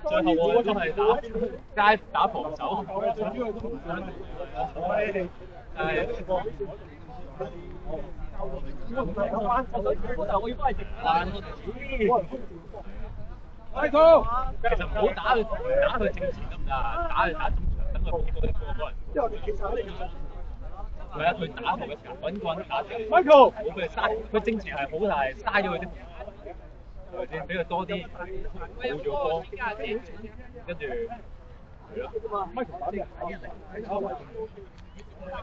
最後我都係打防守。我要翻去食飯。其實唔好打佢正前得唔得？打中場，等佢見到啲波人。係啊，佢打球嘅時候揾個人打正。Michael， 冇俾佢嘥，佢正前係好，但係嘥咗佢啲。係咪先？俾佢多啲冇咗波，跟住係咯。Michael 打啲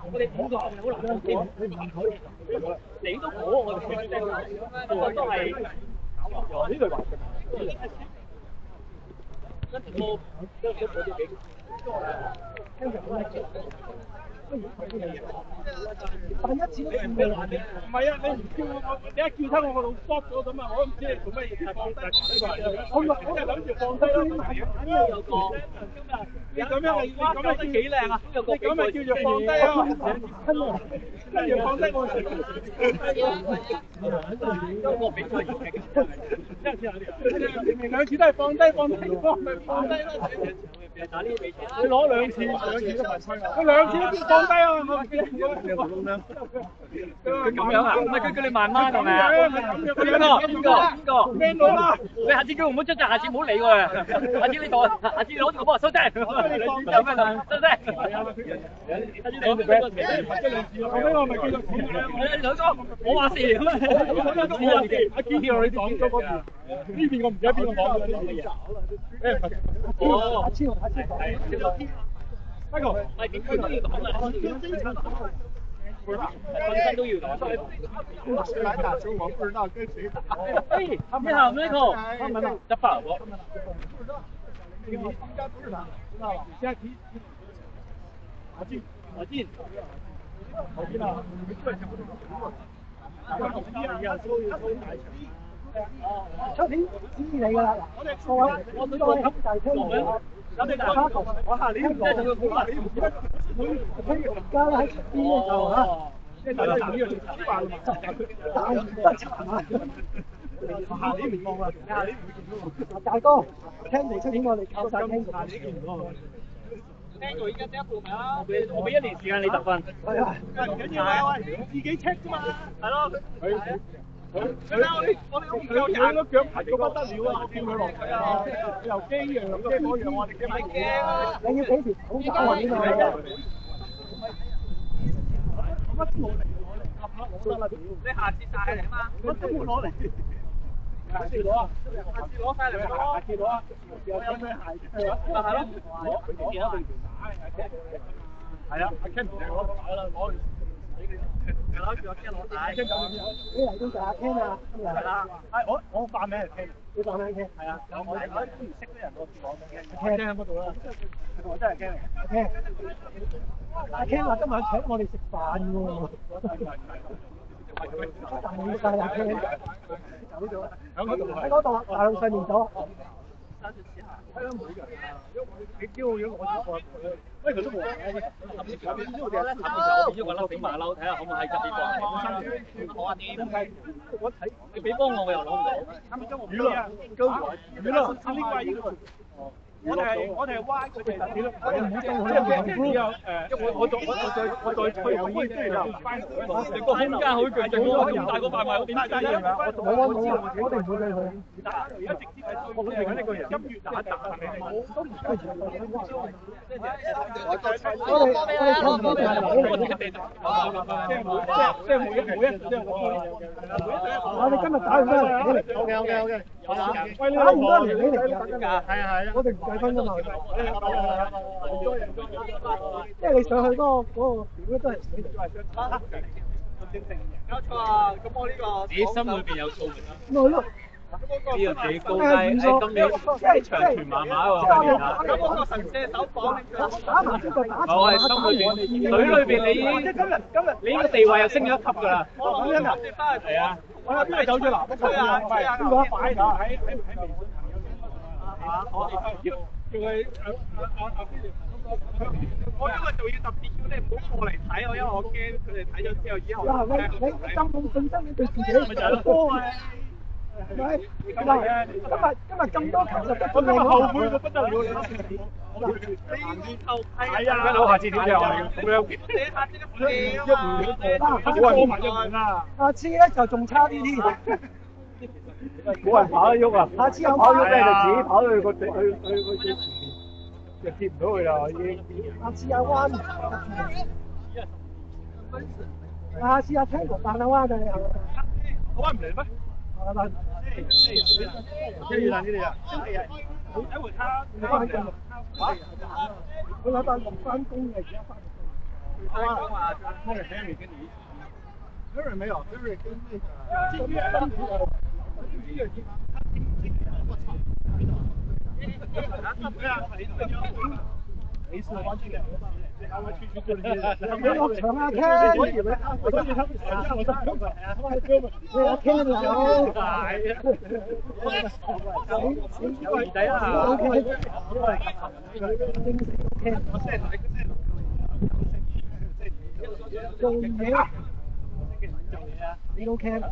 我哋五個好難講，你都估我哋都係呢隊話跟住我第一次都見過啦，唔係啊！你唔叫我，你一叫親我，我腦縮咗咁啊！我都唔知你做乜嘢，放低我係諗住放低咯。有個你咁樣係幾靚啊！你咁咪叫做放低啊！跟住放低我。我比賽兩次都係放低，咪放低啦！打呢啲比賽，你攞兩次都犯規啊！佢兩次都放低啊！佢咁樣啊？唔係佢叫你慢慢係咪啊？邊個？咩佬啦？你下次叫唔好出陣，下次唔好理我啊！下次你攞，下次你攞住個波收聲。有咩難？收聲。下次你攞住個波。後尾我咪繼續講。兩個，我話事。阿堅叫你講咗嗰邊，呢邊我唔記得邊個講嘅。哦。阿超講。不過係點佢都要講啊。本身都要打。誰來打球我不知道跟誰打。哎，你好 ，Michael， 他們在法國。應該不是他，知道吧？現在提馬進啊！出年指意你㗎啦，各位，我對我就係聽我。有你大花球，我下年唔來，而家喺前邊咧就嚇，即係大家要食飯嘛，但唔得茶啊！下年唔放啦，下年唔見到大哥，聽你出年我哋靠曬聽下年見唔到。聽到依家得一半啦，我俾1年時間你特訓。係啊，唔緊要啊，喂，自己 check 啫嘛。係咯。佢我哋唔夠人，個腳排到不得了啊！我叫佢落去啊，又驚樣又驚嗰樣，我哋驚乜驚啊？你要幾時好打呢個？乜都冇嚟，攞得啦！你下次帶嚟啊嘛，乜都冇攞嚟。下次攞啊！下次攞曬嚟咯！下次攞啊！有咩鞋？係咯，攞係啊，阿 Ken 唔攞牌啦，攞。係咯，叫阿 Ken 攞牌。你嚟到就阿 Ken 啊，今日係啦。係我化名係 Ken，你化名 Ken 係啊。我都唔識啲人，我叫我名 Ken 喺嗰度啦。我真係 Ken 嚟。阿 Ken 話今晚請我哋食飯喎。唔該阿 Ken。走咗。喺嗰度，大老細面咗。係啊，每個人啊，你叫我樣我先過。喂，佢都冇人嘅，後邊嗰邊我邊喐個甩繩馬騮，睇下可唔可以執呢個。好啊，掂。我睇你俾幫我又攞唔到。魚啦，魚啦，呢個係呢個。我哋係彎佢哋你咯，我唔好動佢。之後我再吹油煙，跟住就翻。你個空間好巨大，我咁大個範圍，我點打啫？我哋唔會對佢。而家直接係我哋揾呢個人，今月打我都唔需要。我哋差唔多就係即係每一即係我哋今日打完翻嚟。OK。喂，你打唔多年你嚟㗎？係啊。我哋唔計分㗎嘛。即係你上去嗰個表都係死都係交錯啊！咁我呢個自己心裏邊有數㗎。咪係咯，呢個幾高低？誒，今年場團麻麻喎，今年啊。咁嗰個神射手榜，我係心裏邊，隊裏邊你今日你個地位又升咗一級㗎啦。我諗緊諗住翻去。係啊。我邊個走咗啦？吹啊！唔係邊個擺㗎？喺微信朋友圈。叫佢我今日仲要特別叫你唔好過嚟睇我，因為我驚佢哋睇咗之後以後。你咁冇信心，你對自己咪就係波啊！係咪？今日咁多球，我今日後悔到不得了。你後係啊！好，下次點樣啊？咁樣。你下次都過埋一門啦。下次咧就仲差啲添。冇人跑得喐啊！下次有跑喐咧就自己跑去個地去前面，就接唔到佢啦已經。下次有彎，下次有聽過彈下彎就係。彎唔嚟咩？一月啦呢啲啊，一回他翻工啊！佢老闆翻工嘅，而家翻工。翻工啊 ，Harry 跟你，Harry 沒有 ，Harry 跟那個。沒事，完全嘅。你落場啊，聽！我以為他，我聽你講。有耳仔啊 ！OK。做嘢。你 OK 啦。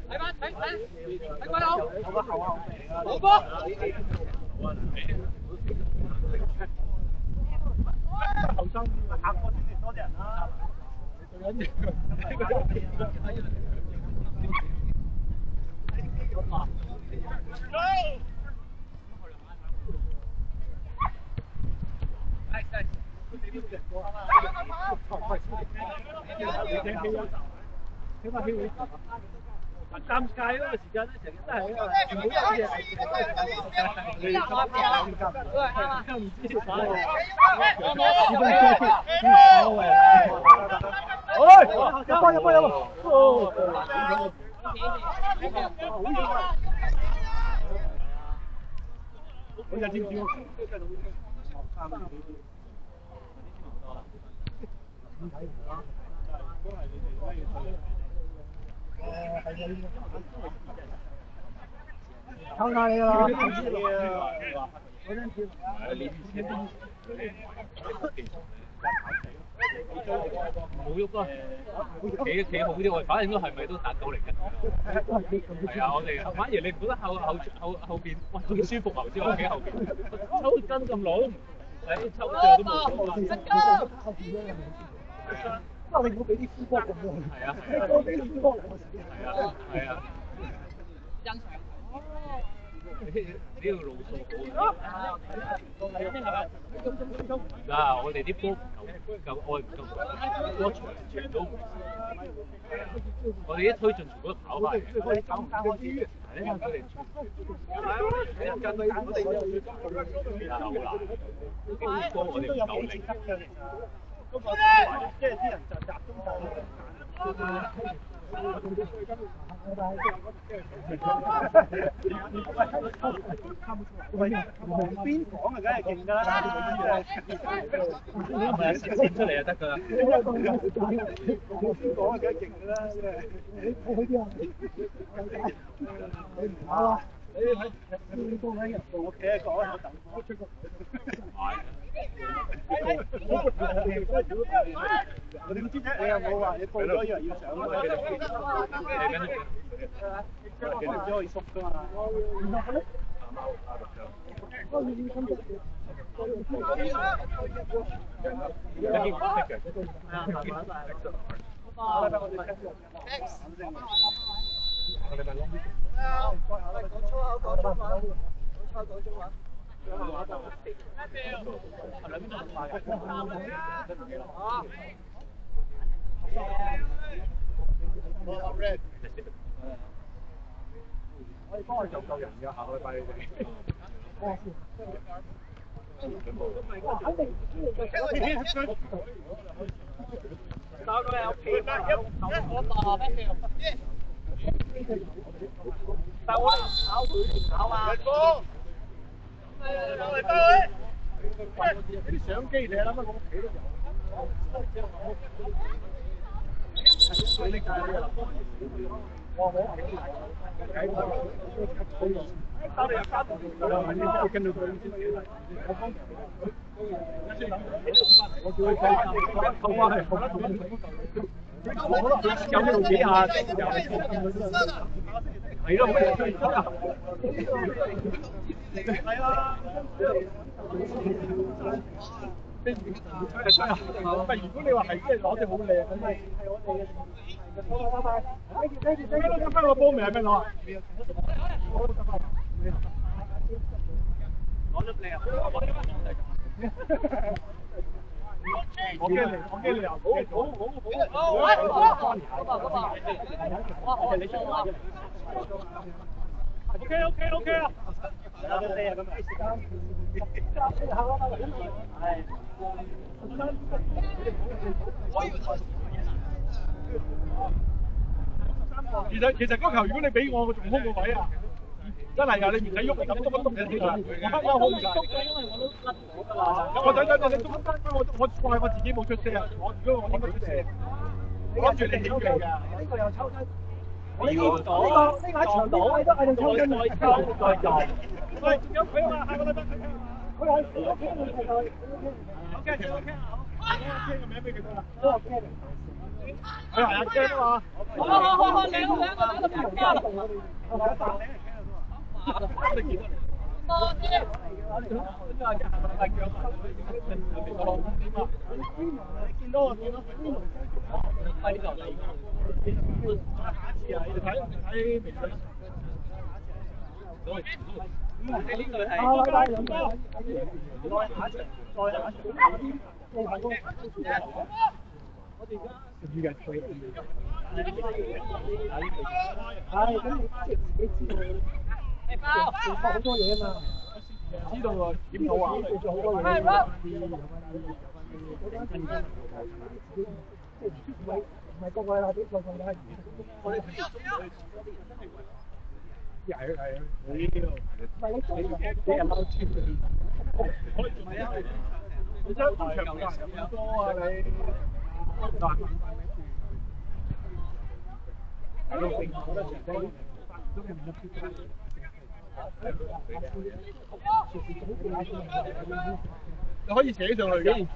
睇翻睇鬼佬，老波，後生行過先至多啲人啦。尷尬嗰個時間咧，成日都係啊，唔好有嘢。你啱啊，都唔知打嚟。有波！我就知唔知？抄下你啦！冇喐啊！企好啲，我反正都係咪都達到嚟嘅？係啊，我哋反而你唔覺得後邊哇咁舒服頭先我企後邊，抽筋咁耐都唔使抽腳都冇。你唔好俾啲呼波咁喎。係啊，你多俾啲呼波我。係啊。欣賞。呢個路數好。嗱，我哋啲波唔夠愛唔夠，波長都唔。我哋一推進全部都跑快。係啊，我哋。波我哋唔夠力。即係啲人就集中晒。邊講啊，梗係勁㗎啦！咪寫出嚟就得㗎啦。邊講啊，梗係勁㗎啦！好啊！你幫喺入度，我企喺講我等我出個。我點知啫？你有冇話你報咗以為要上㗎嘛？你只可以縮㗎嘛？可以幫我做救人嘅，下個禮拜你哋。肯定。打過嚟，我企翻，我打咩？但係我哋考佢考嘛。啲相機你諗下我屋企都有。有冇幾下？係咯，係啊。但如果你話係即係攞隻好靚咁，係我哋嘅。得翻個波未係咩攞啊？攞咗你啊！我驚你又OK 啊！其實嗰球如果你俾我，我仲空個位啊！真係㗎，你唔使喐，咁篤嘅起來，我黑好唔曬。我怪我自己冇出聲，如果我應該出聲，我諗住你起腳㗎。呢個又抽筋。呢個喺場度都係用抽筋再撞。喂，仲有佢啊嘛，下個禮拜佢係 OK 好。我個名俾佢得啦。佢係阿 Ken 啊嘛。好，兩個打到平交啦。見到。快啲就嚟。下一次啊，你睇微信。呢個係。我哋而家預約佢。係咁，即係自己知道。做好多嘢啊嘛，知道啊，點好啊？做好多嘢。唔係個個啦，啲個個都係。我哋平時中意多啲人真係係啊，唔係你中意俾人撈穿嗰啲。係啊，你真係場夠咁多啊你。係咯，正好得場都係唔得穿。你可以寫上去嘅。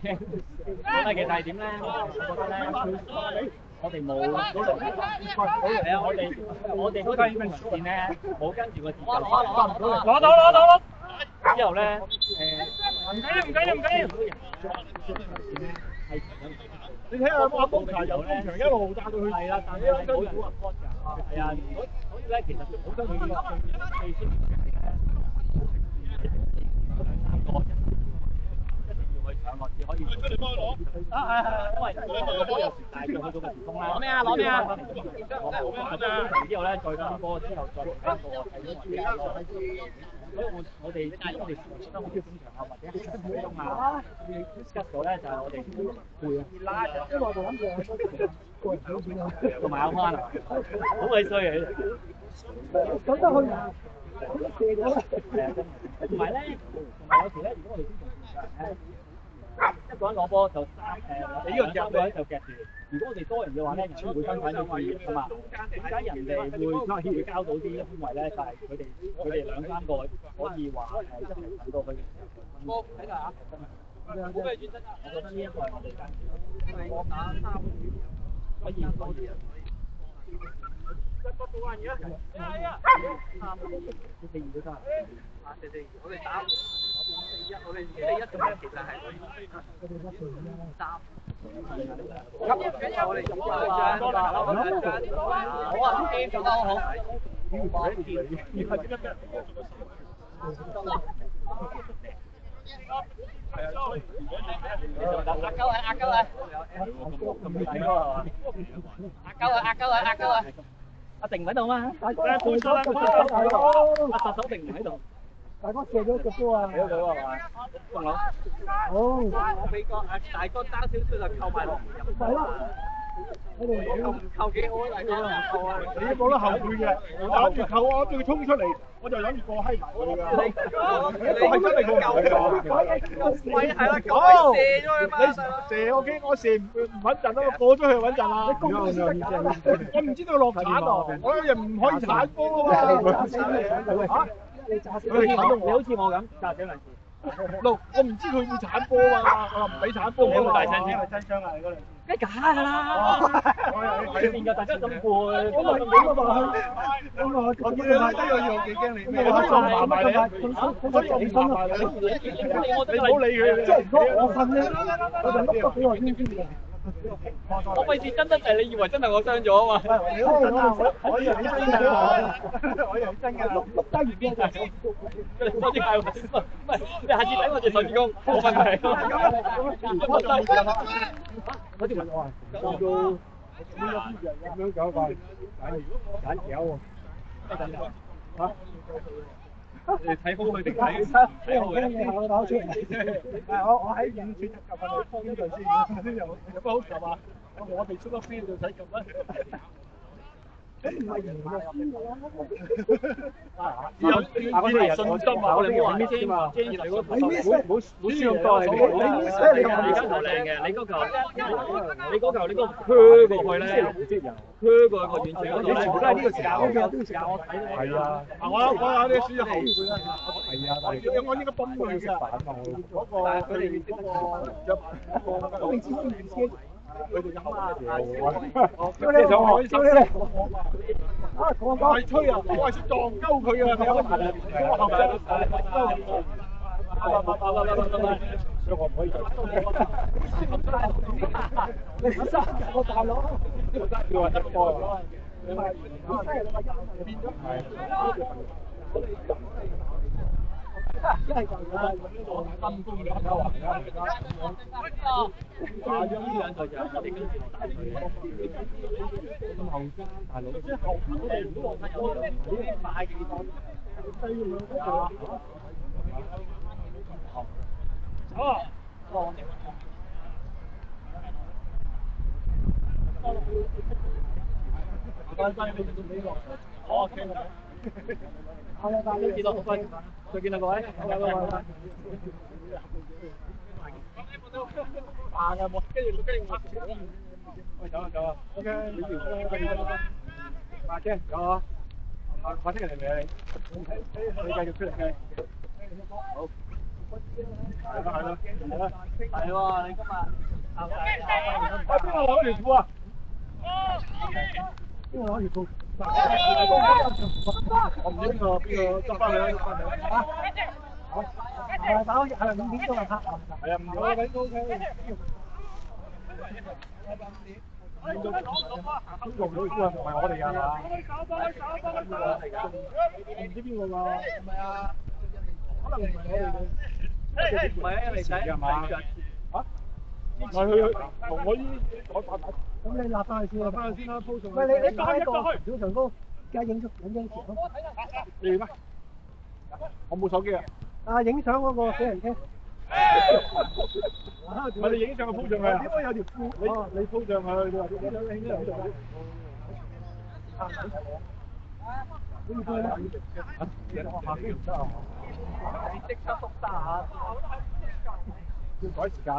但係其實係點咧？我覺得咧，我哋冇係啊！我哋嗰條線咧冇跟住個節奏，攞到。之後咧唔緊要。係你睇下阿高茶由中場一路帶到去，係啦，但係冇人 support 㗎。係啊，所以咧其實好多佢技術。可以出嚟幫佢攞因為個波有時大腳去到個前鋒啦。攞咩啊？之後咧，再翻波之後再翻波係所以我哋出得好少中場啊，或者係中啊，吉咗咧就係我哋攰啊。因為我哋諗住同埋阿媽啊，好鬼衰啊！咁得去射咗啦。同埋咧，有時咧，如果我哋中場一個人攞波就呢個3個人就夾住。如果我哋多人嘅話咧，人哋會分散啲注意力㗎嘛。點解人哋會交到啲空位咧？就係佢哋兩三個可以話一齊等到去嘅時候。波睇下真係。冇咩轉身啊！我覺得呢一個係我哋間接。我打3個可以。一個做完嘢。係啊。4-2都得。4-4，我哋打。我哋4-1咁樣其實係3。我哋好啊 ，A 做得好。壓鳩啊！阿定唔喺度嘛？阿特首定唔喺度。大哥射咗個波啊！射咗佢係嘛？仲有。好。我俾個大哥爭少少就扣埋落。係咯。我哋扣幾好大家唔扣啊！你冇得後悔嘅，我諗住扣，我諗住衝出嚟，我就諗住過閪埋佢㗎。你係真係過唔去㗎。喂，係啦，咁射咗佢嘛！射我射唔穩陣啦，過咗去穩陣啦。我唔知道落鏟喎，我又唔可以鏟波啊嘛。嚇！你好似我咁揸幾輪字。我唔知佢會鏟波啊，我唔俾鏟波。你有冇大聲啲？真槍啊！你嗰兩次。梗係假㗎啦！出面嘅大家咁攰，咁咪點啊嘛？我見你拉低個樣幾驚你咩？我送埋埋你，你送埋你，你唔好理佢。即係如果我瞓咧，我就碌得俾我先知嘅。我費事真得滯，你以為真係我傷咗啊嘛？我以為你真㗎，我以為真㗎，碌低完邊就係。手指戒唔係，你下次睇我隻手指公，冇問題。嗰啲我係做到咁樣搞法，揀條喎。嚇？你睇好佢定睇好佢？搞出嚟。我喺遠處就及佢邊度先？有乜好及啊？我哋出咗邊就使及啦。唔係贏嘅，我哋信心啊！我哋冇話咩先嘛，驚嚟嗰個冇輸咁多嚟嘅。你而家好靚嘅，你嗰球你個推過去咧，推過去個遠處嗰度咧，都係呢個時間，我睇到。係啊，我有啲輸咗後悔啦。係啊，我應該崩佢㗎。嗰個佢哋嗰個你知唔知先？佢哋飲啊！燒你上海，燒你嚟！啊，我係吹啊！我係想撞鳩佢啊！你有乜問題？我後生，所以我唔可以做。你生我大佬，叫我得波啊！一係就我分工兩頭行啦，打咗呢兩隊就我哋跟住打咁後生大佬，即係後邊我哋唔好話有啲快嘅地方，低咁樣啊！好啦，大家見到好快，再見啦各位，拜拜。行啊，跟住我走啊 ，OK， 阿 Ken 走啊，快啲嚟未你繼續出嚟嘅，好，係啦，係喎，你今日邊個攞條褲啊？邊個攞條褲？我唔知邊個執翻嚟啊！係打係5點鐘啊！係啊，5點鐘 OK。用到褲啊，唔係我哋㗎嘛？唔知邊個㗎？唔係啊，可能唔係我哋嘅。唔係啊，你睇係嘛？嚇？唔係佢同我依改版。咁你立翻去先，翻去先啦，鋪上。喂，你擺一個小長高，而家影張相。你咩？我冇手機啊！啊，影相嗰個死人車。唔係你影相就鋪上去啊？點解有條褲？你鋪上去，你話影相影喺度。啊！呢個咧，下邊唔得啊！你即刻縮沙啊！要改時間啊！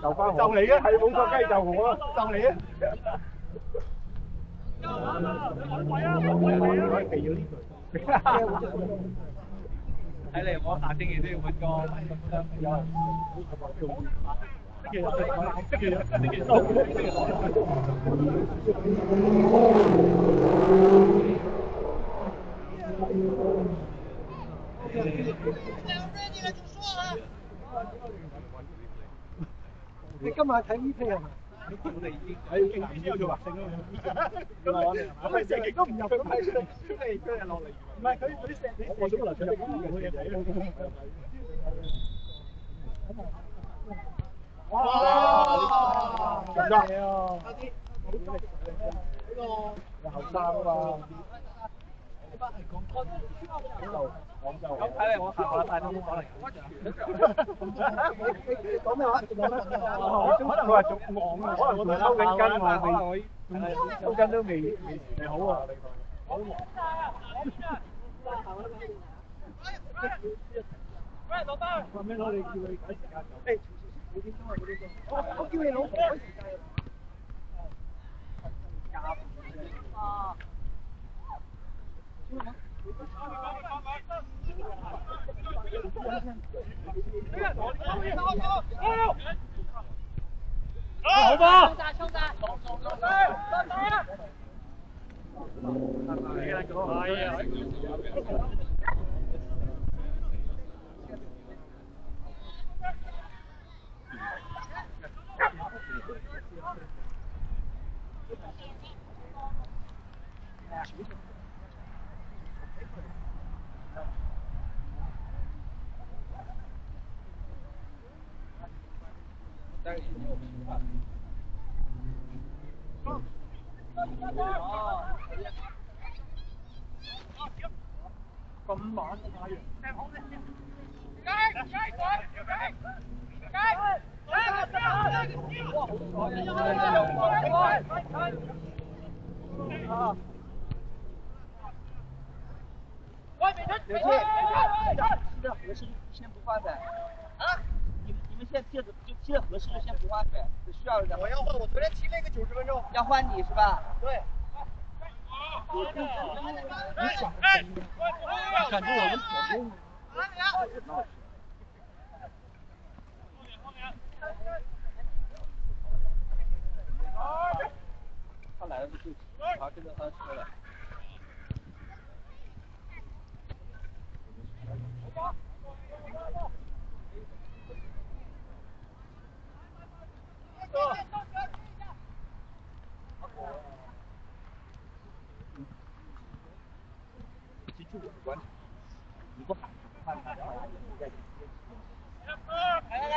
就翻就嚟啊！係冇錯，雞就我啦，就嚟啊！可以避咗呢句。睇嚟我下星期都要揾個有人做。你今晚睇呢批係咪？我哋已經喺經做畫性啦。咁咪成期都唔入，咁係出嚟落嚟。唔係佢啲石，我做乜嚟入嘅嘢？哇！唔得啊！呢個後生啊嘛。呢班係講咁睇嚟我下個禮拜都可能有。講咩話？可能佢話仲忙啊，可能我哋收緊筋啊，收緊都未好啊。喂，老闆，話咩攞你叫你改時間就？誒，幾點鐘啊？幾點鐘？我叫你老婆改時間。啊。好吧。咁晚太陽。刘健，踢的合适先不换呗。啊？你们现在踢的合适就先不换呗，需要的。我要换，我昨天踢了一个90分钟。要换你是吧？对。你想感觉我们左边。他来了就他跟着他说了。记住我的观察，你不喊他，看他的话，你再直接来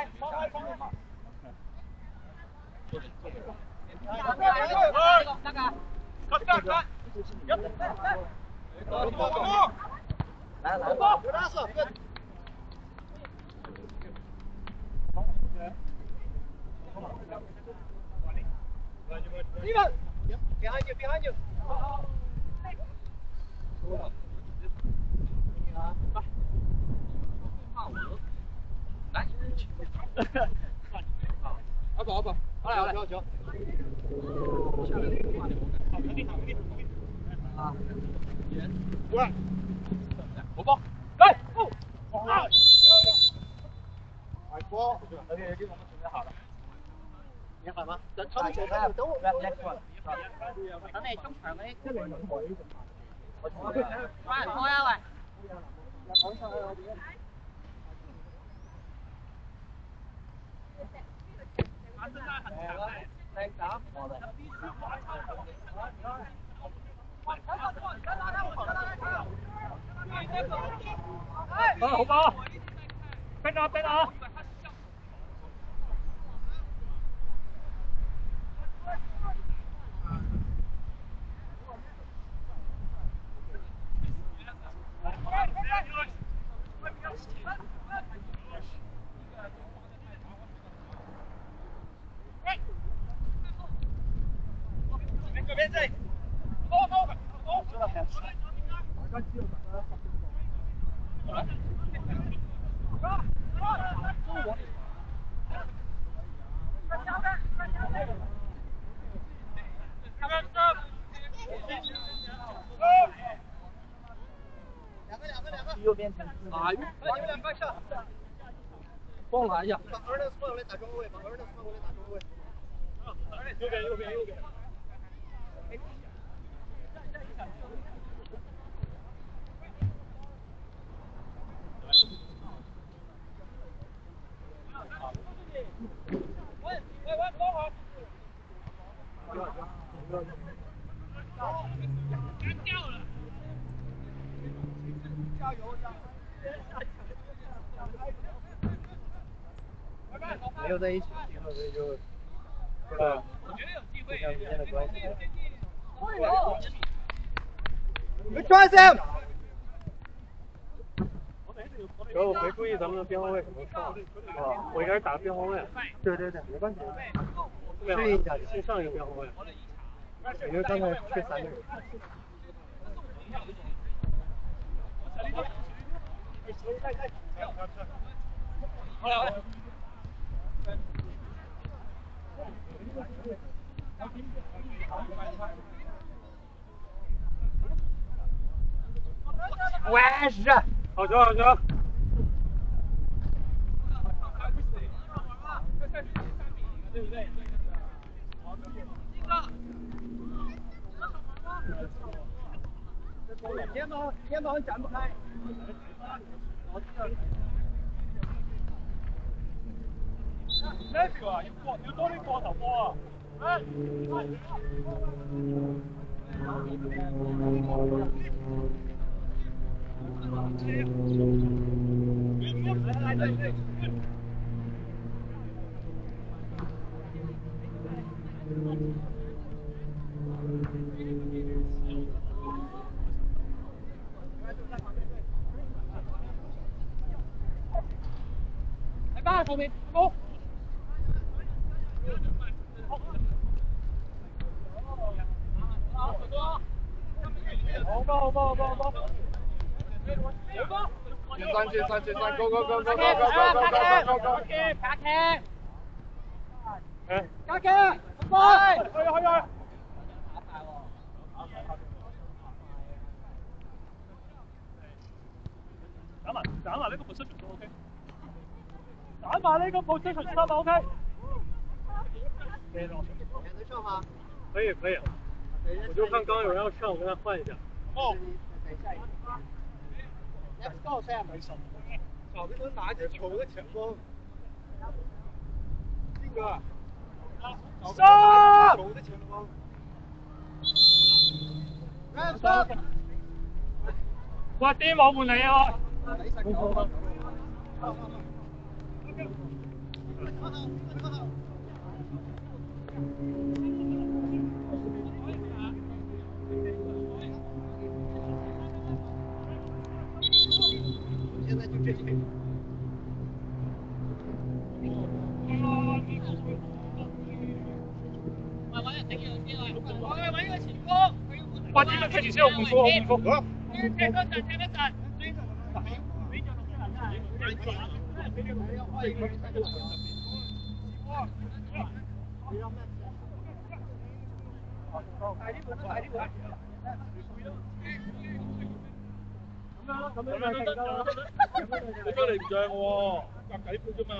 ，behind you. 阿寶，好嚟，啊，喂，好波，嚟，快波，有啲我們準備好了，你好嗎？等我，等你中場嗰啲，即係你兩台呢隻，快開啊喂！好吧，逼啊！右边前啊，你们俩快上！帮我拦一下。把儿子放过来打中卫，右边。没有在一起，所以就我觉得有机会，之间的关系。Good try, Sam. 主要我没注意咱们的边后卫怎么上，我应该是打边后卫。对，没关系，适应一下，先上一个边后卫。因为刚才缺3个人。好了。完事。好球好球。肩膀展不开。呢個啊，要多啲過頭波啊！嚟吧，後面高。好波！前三，go！卡踢！加踢！快！去！打埋呢個 position 都 OK， 打埋呢個 position 得啦 OK。可以，我就看剛剛有人要上，我跟他換一下。哦。Let's go Sam。找那个拿着球的前锋。这个。上。球的前锋。喂，啲冇換你啊！现在就这些。哇！呢個踢前先有換科。咁樣都得㗎，你都嚟唔漲喎，夾底盤啫嘛。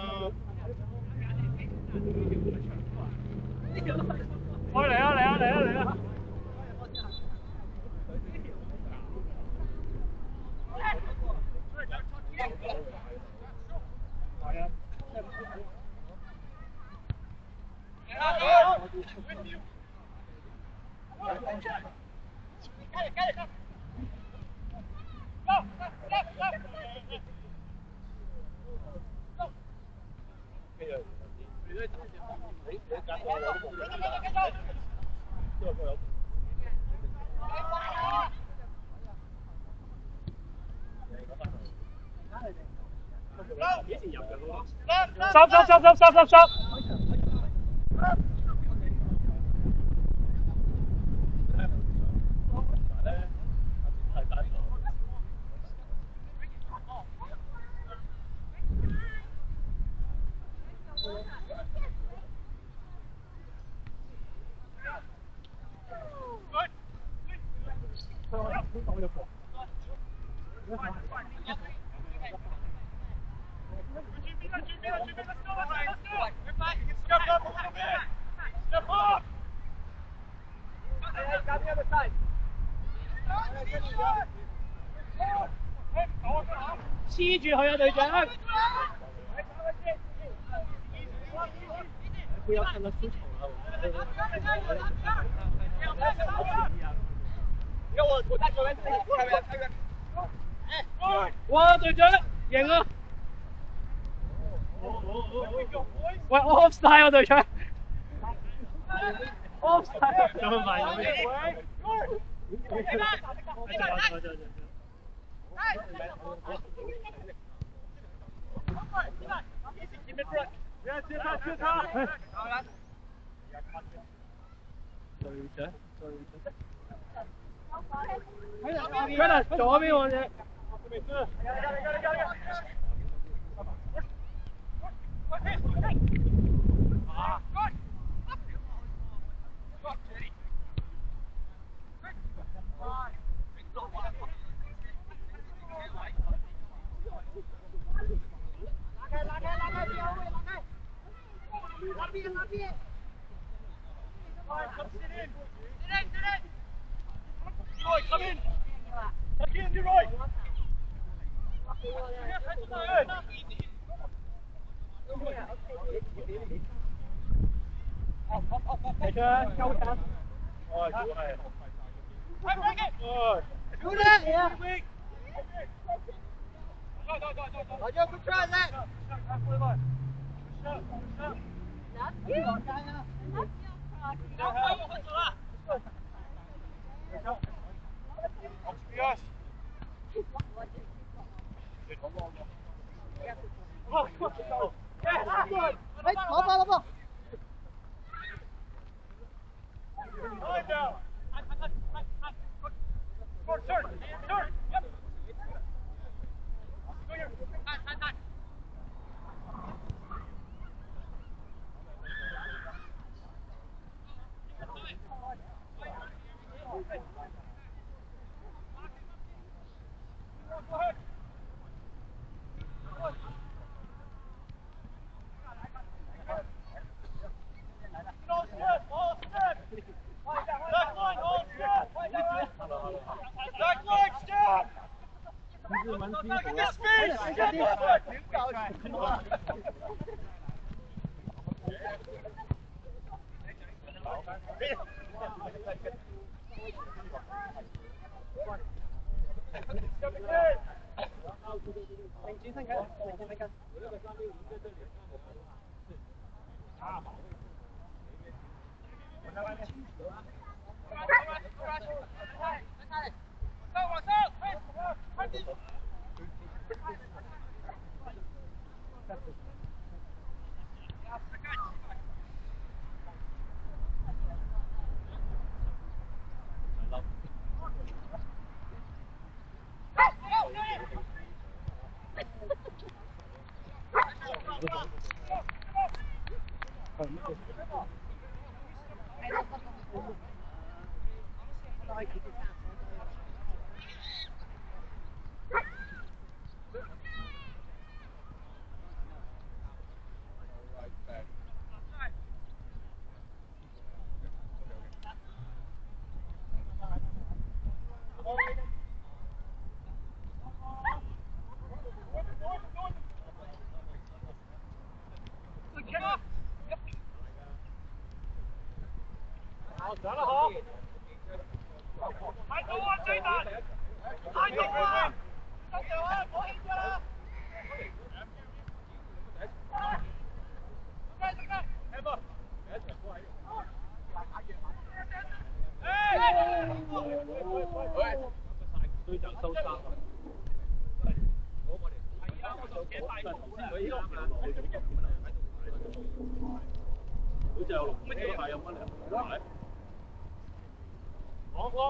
嚟啊！收！黐住佢啊，隊長！不要看他出丑了，我在左边，开远！哇，隊長贏啊！喂 ，offside 啊，隊長 ！offside！ 有冇慢？快點，左邊我哋。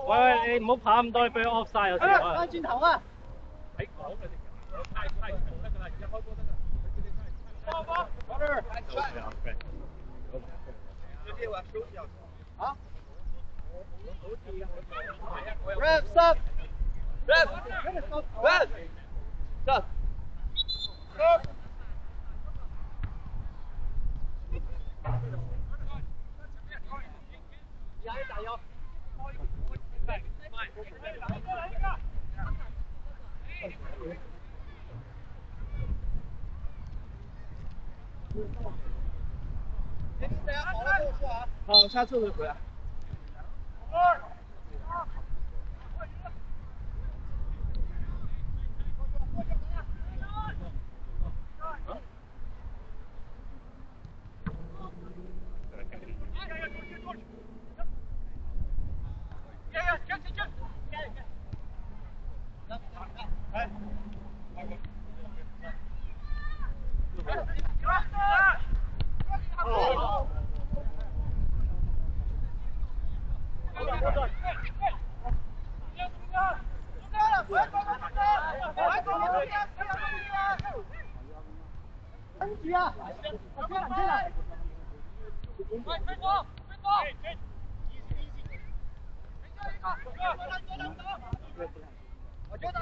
喂，你唔好跑咁多，你俾佢 offside 有時候。翻轉頭啊！喺講嘅係得㗎啦，而家開波得㗎。Ref stop! Ref! Ref! Stop! Stop! 加油！好，下次回来。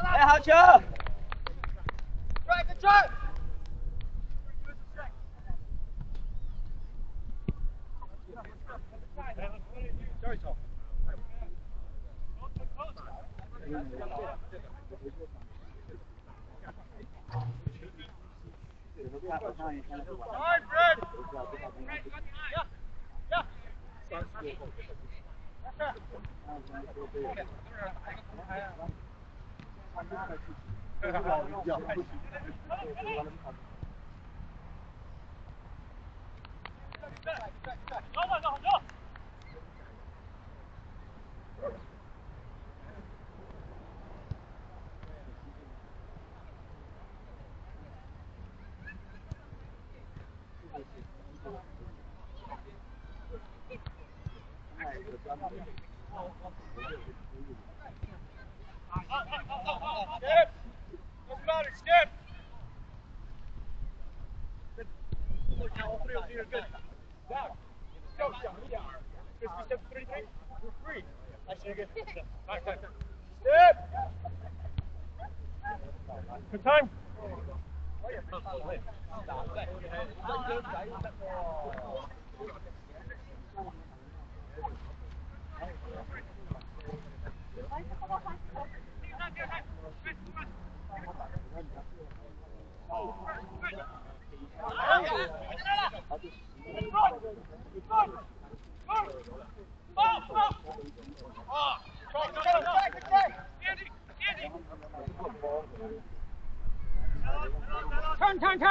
哎，好球！Good time.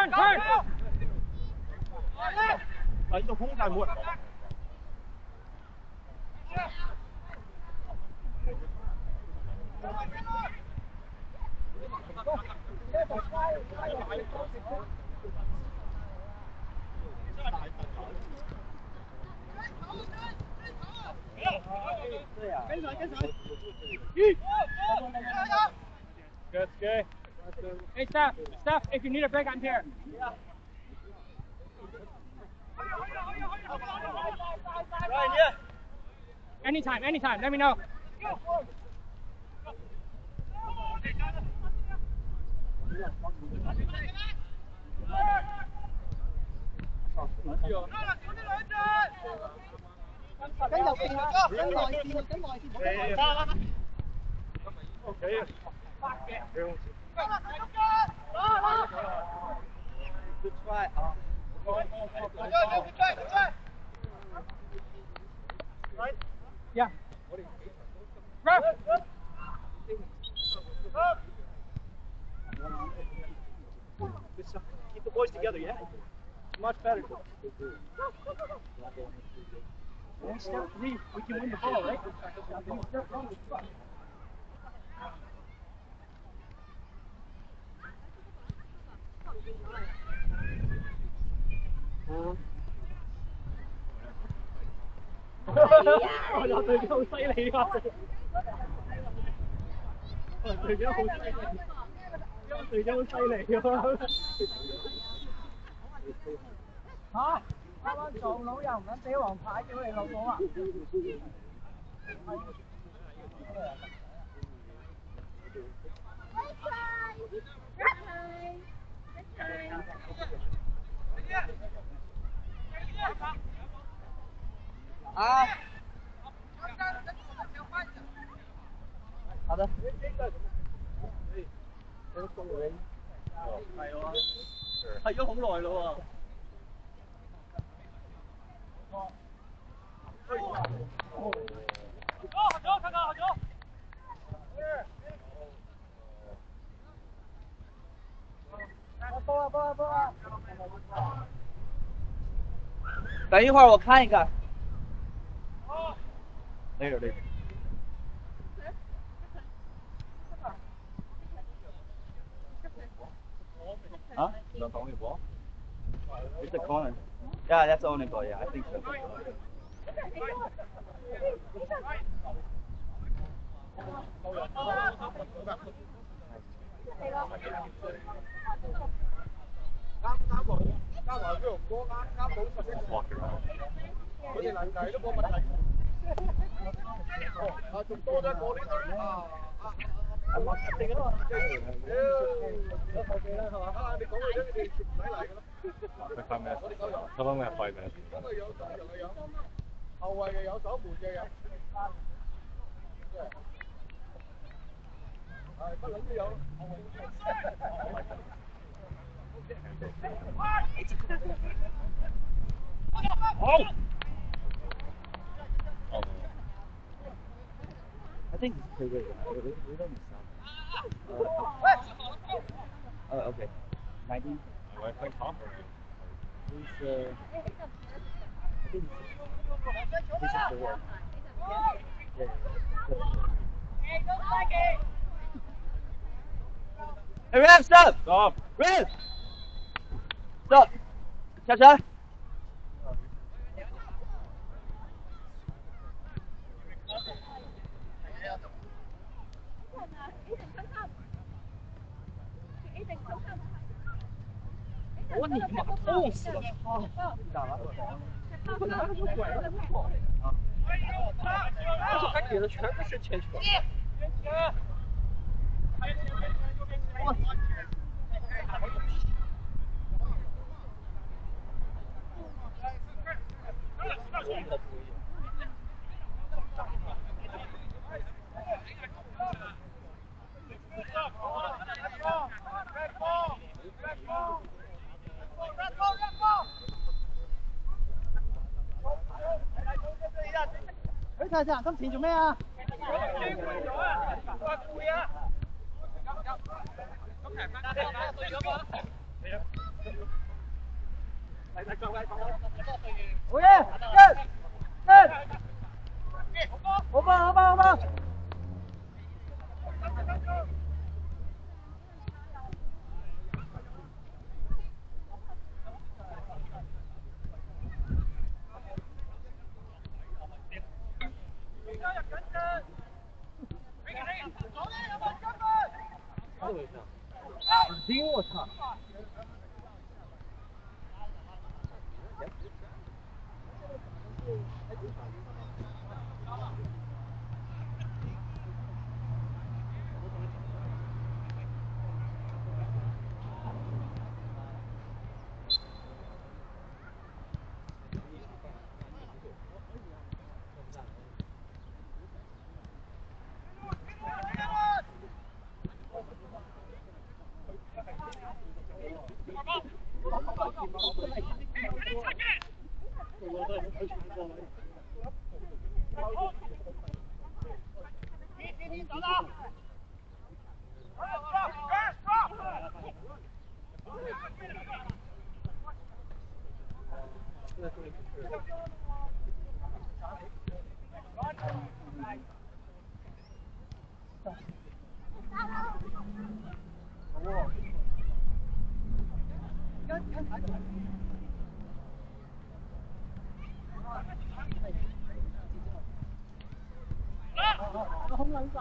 Turn. 啊，呢度空晒冇人。Good. Hey, Steph, if you need a break, I'm here. Ryan, yeah. Anytime. Let me know. Good try. Yeah. Ref. Keep the boys together, yeah? Much better. We can win the ball, right?我隊長好犀利啊！我隊長好犀利，我隊長好犀利喎！嚇！啱啱撞佬又唔肯俾黃牌，叫你老母啊！啊！好的。係咗好耐咯喎。等一会儿我看一看。那个。Huh? That's the only ball? It's a corner. Yeah, that's the only ball, yeah, I think so. 加埋飛龍哥啱冇10億，佢哋嚟計都冇問題。啊，仲多咗過呢堆啊！一定啊！有後備啦，係嘛？啊，你講佢啫，你哋唔使嚟㗎啦。佢分咩？佢分咩費咩？咁啊有手又有，後衞又有，守門又有。係乜撚都有。好。I think 佢都唔散。Okay. 19. I think half. He's I think he's a forward. Yeah. Hey, Rev, stop! Stop. Rev! Stop! Cha-cha!我你妈痛死了！咋了？我拿个手拐了，他给的全部是前球。許太太，今次做咩啊？好嘢，好吧，好吧，好吧。我操！空撚晒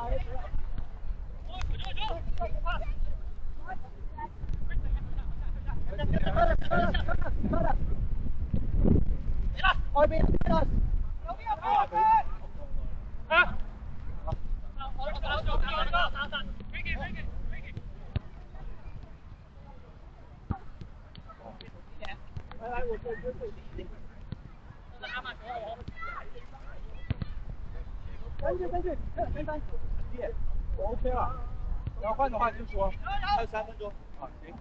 外邊跟住，我 OK 了，要换的话就说，还有3分钟。啊，行。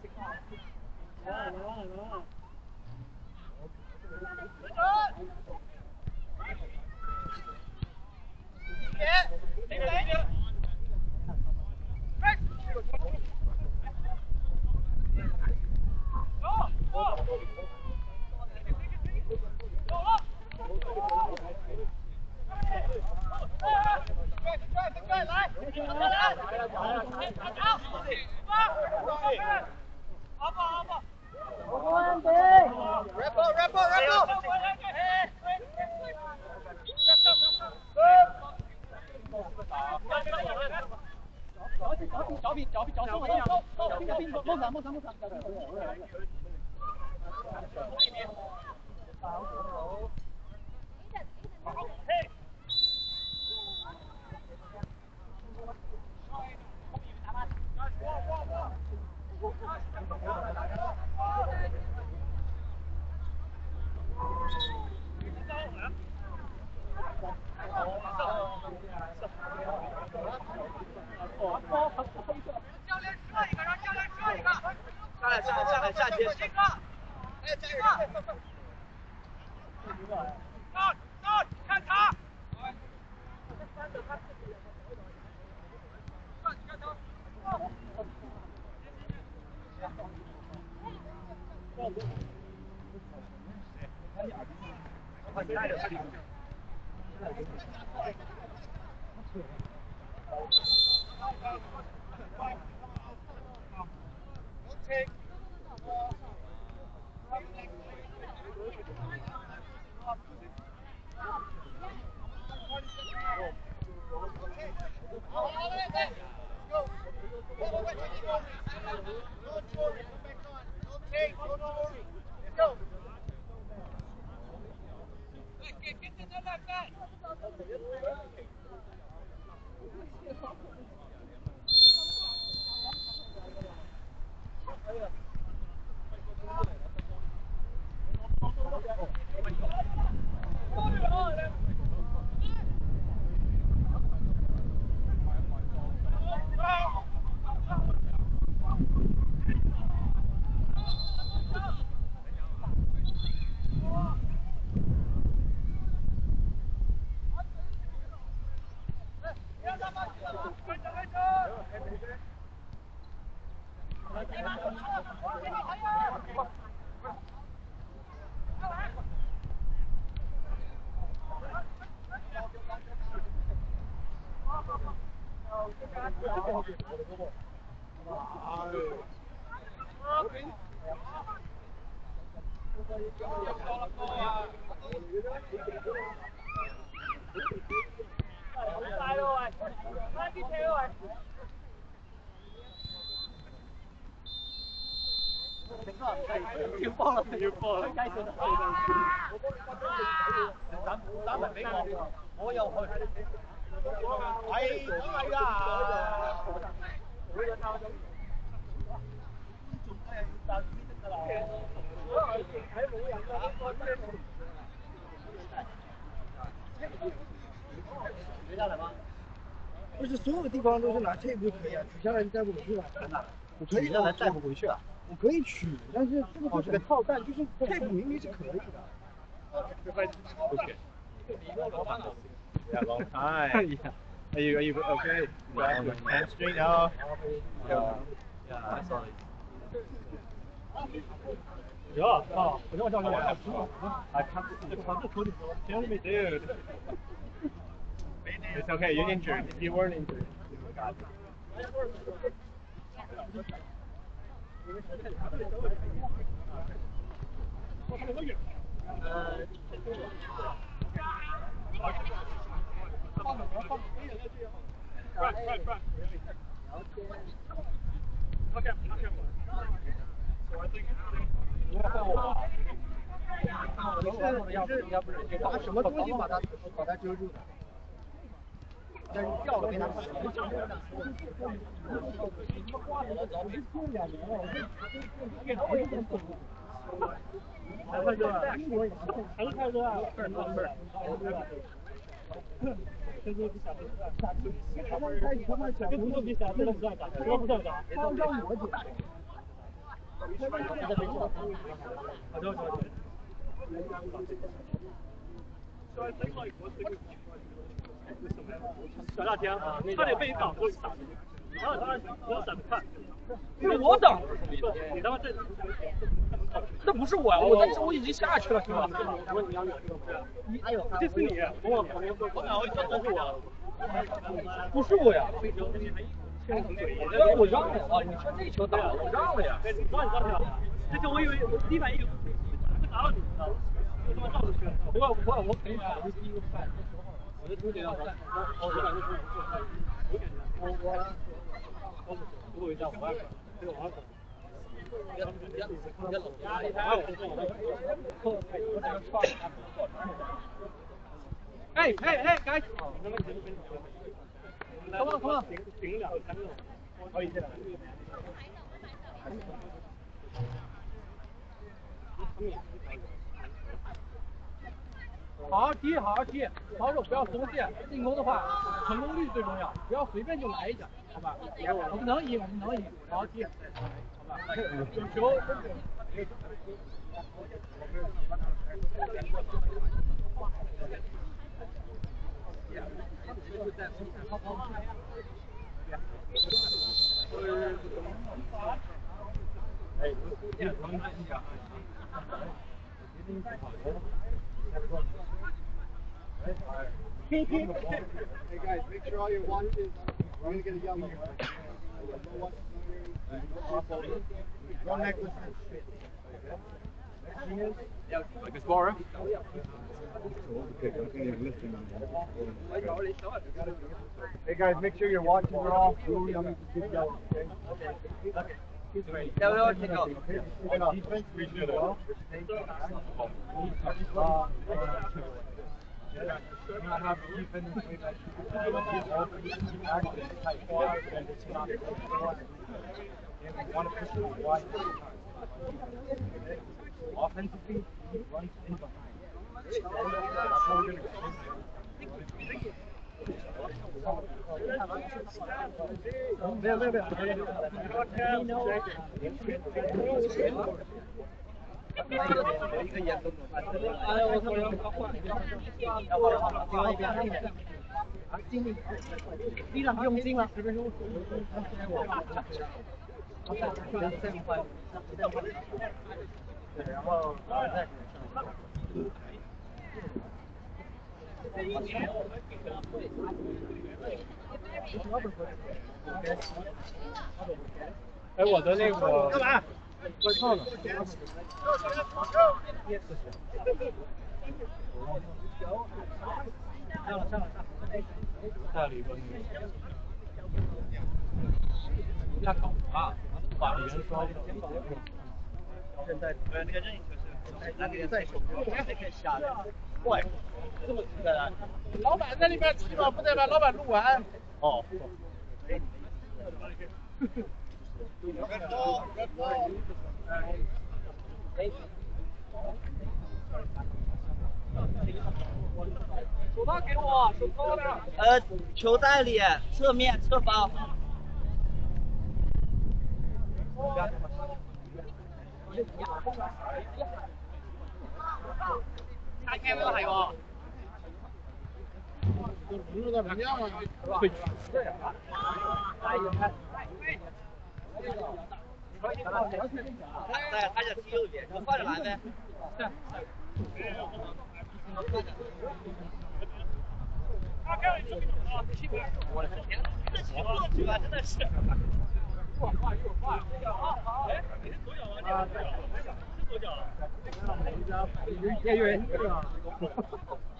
左邊，要波啦，要波啦，雞碎得打埋俾我又去。係咁係㗎。不是所有地方都是拿 tape 就可以啊，取下来就带不回去了。我可以取下来带不回去啊？我可以取，但是这个就是个套蛋，就是 tape 明明是可以的。Yeah, long time. Are you okay? Hamstring now? Yeah, that's all. Yeah, oh, I can't kill me, dude. It's okay, you're injured. You weren't injured.拿什么东西把它遮住的？但是掉了被它洗了。太热了，还是太热啊！这就比小时候，他们开始他们小这比小时候在打，这不在打，他们让我解。小辣椒，差点被你挡过去打的，然后他闪不看，是我挡的，你他妈这，那不是我呀，我已经下去了，是吧？这是你，我哪会想这是我？不是我呀，对，我让了啊！你说这球打了，我让了呀。这球我以为我第一反应有打到你，就他妈绕出去了。我可以啊，我是第一个犯，我就2点要犯，我一下我爱这个我爱哎，guys， come on， 停2、3个，可以这样。好好踢，好好踢，防守不要松懈，进攻的话成功率最重要，不要随便就来一脚，好吧？我们能赢，好好踢，好吧？有球。Hey guys, make sure all your watches. We're gonna get a yellow. Right? No watches on here. No necklaces. Like this bar. Hey guys, make sure your watches are off. Blue, you need to keep yellow. Okay. Yeah, we all take off. Defense, we should well. Not have defense way back. And it's not one of us wide. Offensively, he runs in behind. That's how we're going to用心了。然后再哎，我的那个干嘛？外套呢？带了一个那个压稿啊，把原双。现在那个任意球是拿给再手这个下来，喂，这么直的啊？老板在里面吃饱不得把老板录完。哦。手套给我，手套呢？球袋里侧面侧包。拆開都係喎。不是在门将吗？对。他想踢右边，我换着来呗。我的天，这起过去吧，真的是。又快又快！哎，你是左脚吗？是左脚。Yeah, you're in.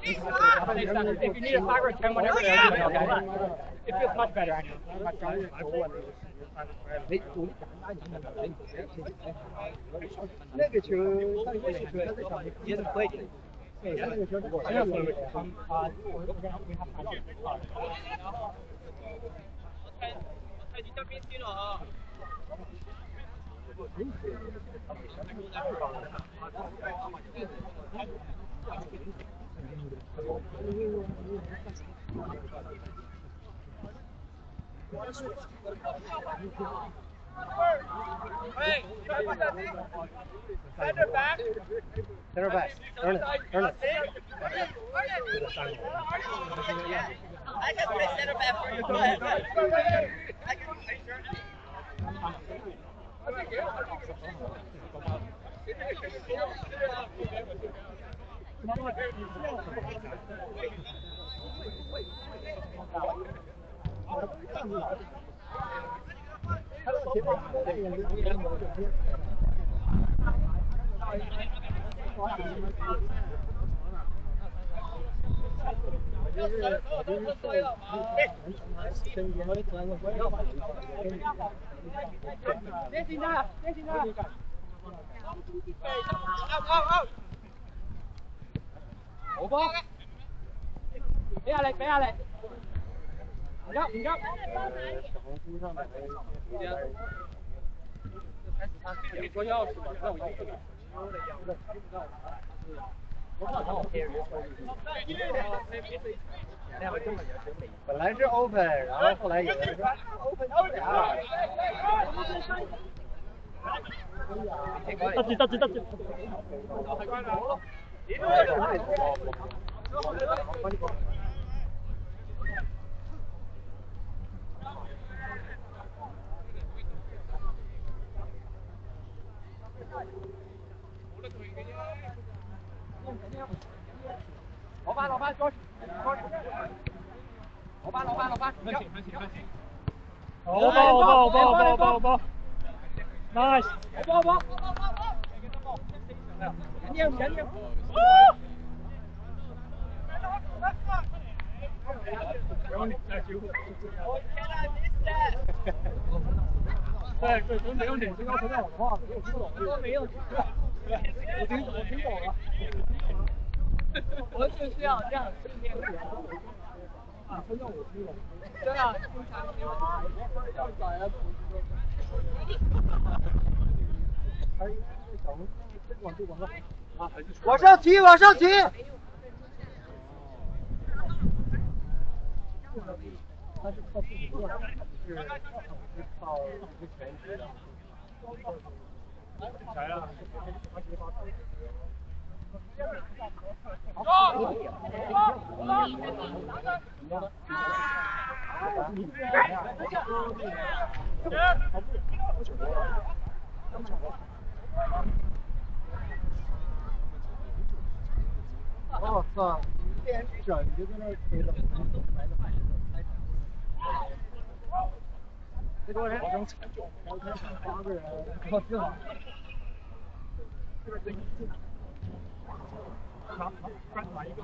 If you need a 5 or 10, whatever it is, okay? It feels much better, actually. 那个球，上一个球他在上面也是可以的。对，上一个球他在上面。我猜你叫冰心了啊！Hey, center back. Center back. Earn it. Earn it. I can play center back for you. Go ahead. I can play shirt.好波，俾壓力，俾壓力，唔急唔急。你说钥匙吧，让我钥匙吧。本来是 open， 然后后来有人说 open 不了。得住。攞翻，攞翻。好波 ，nice， 波，緊要。对，没有脸，这个不太好的话，没有。我听懂了。我就是要这样顺便聊。真的我听懂。对啊，往上提，往上提。他是靠自己做的，是靠全职的。来了。我操！电整就在那儿推了。这多人？8个人，我操！拿一个。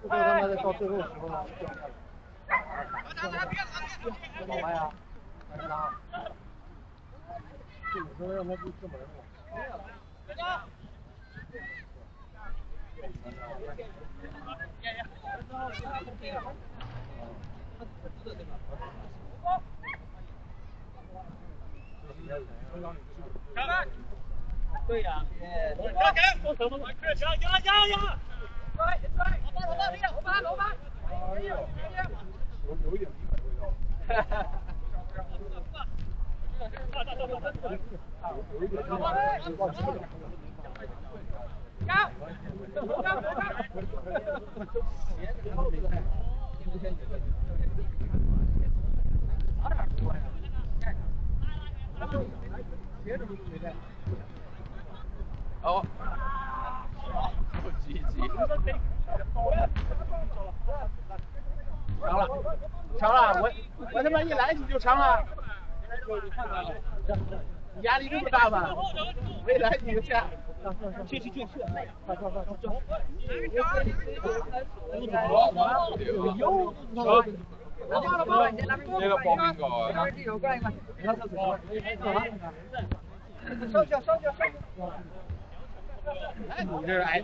不会他妈的到最后时候了。干嘛呀？还是他？这有时候让他去出门了。对呀。老板。有一点味道。哦，长了，我他妈一来你就长了，你压力这么大吗？我一来你就下，去，快，这个报名高啊。上去。你这是挨。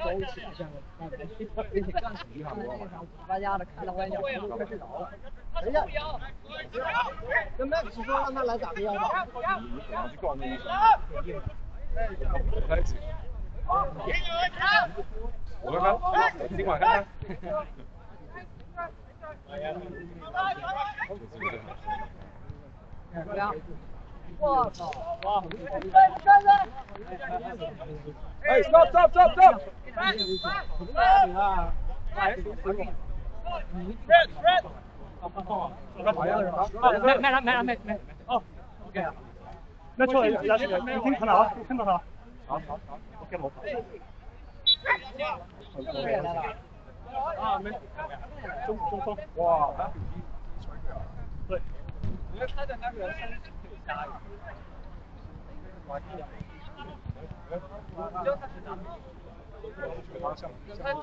走起来，别去干死一场，大家的看到外面都快睡着了。人家跟麦克说让他来打个样吧。我看看，今晚看看。我操！哎 ，stop！咩？哦 ，OK 啊。咩出嚟？你聽到啊？好。OK 冇。啊，没。中锋。哇！对。你看他的那个身体下。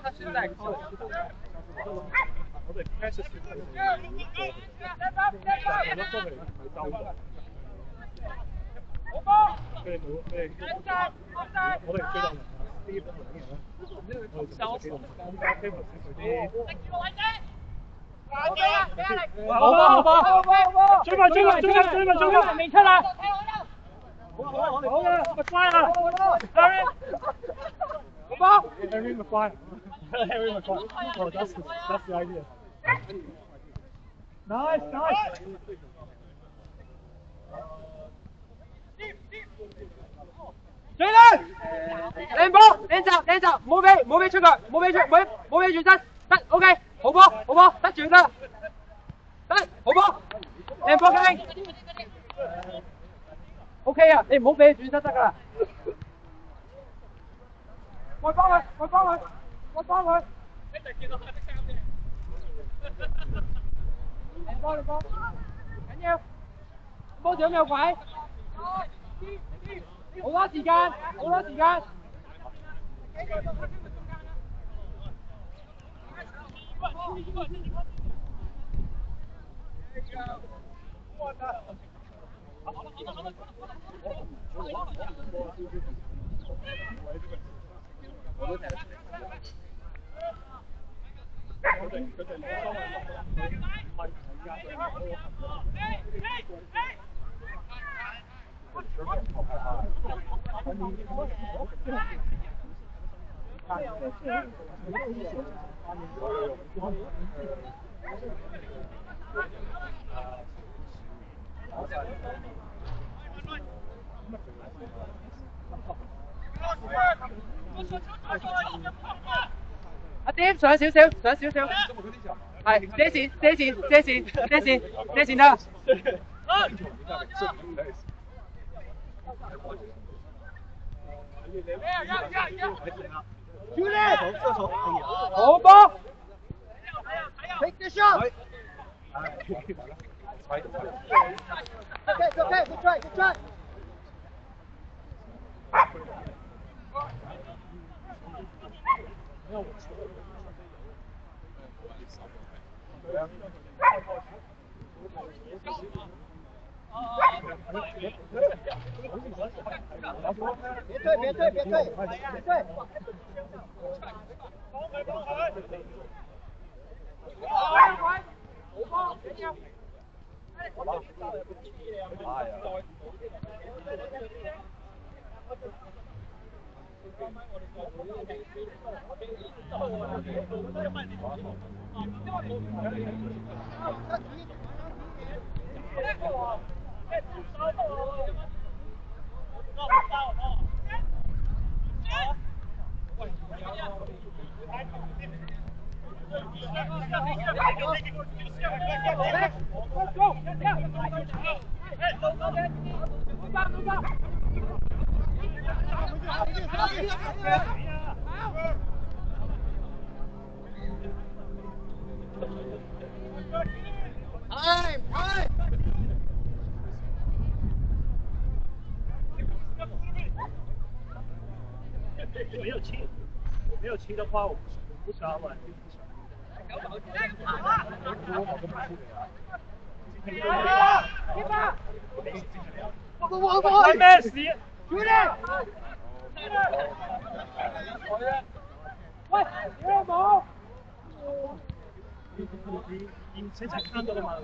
他是在靠。我哋開始試睇。佢哋冇，佢哋我哋最難呢啲咁嘅嘢咧，我哋就幾難。加飛頭先佢啲。好波，追埋，未出啦！好嘅，咪快啦 ！Harry， 好波 ！Harry 咪快 ，Harry 咪快。Oh, that's the idea. Nice. 追啦！靚波，靚閘，唔好俾出腳，唔好俾轉身，得 ，OK， 好波，得住得，好波，靚波嘅 ，OK 啊，你唔好俾佢轉身得噶啦，我幫佢，一陣見到黑色衫嘅，靚波，緊要，波長有鬼。好多時間。阿點上少少，係遮線得。好波 Take the shot. Okay, good try. Biệt退。没有骑的话，我不杀嘛。我咩事？喂，你有冇？你现场看到了吗？对，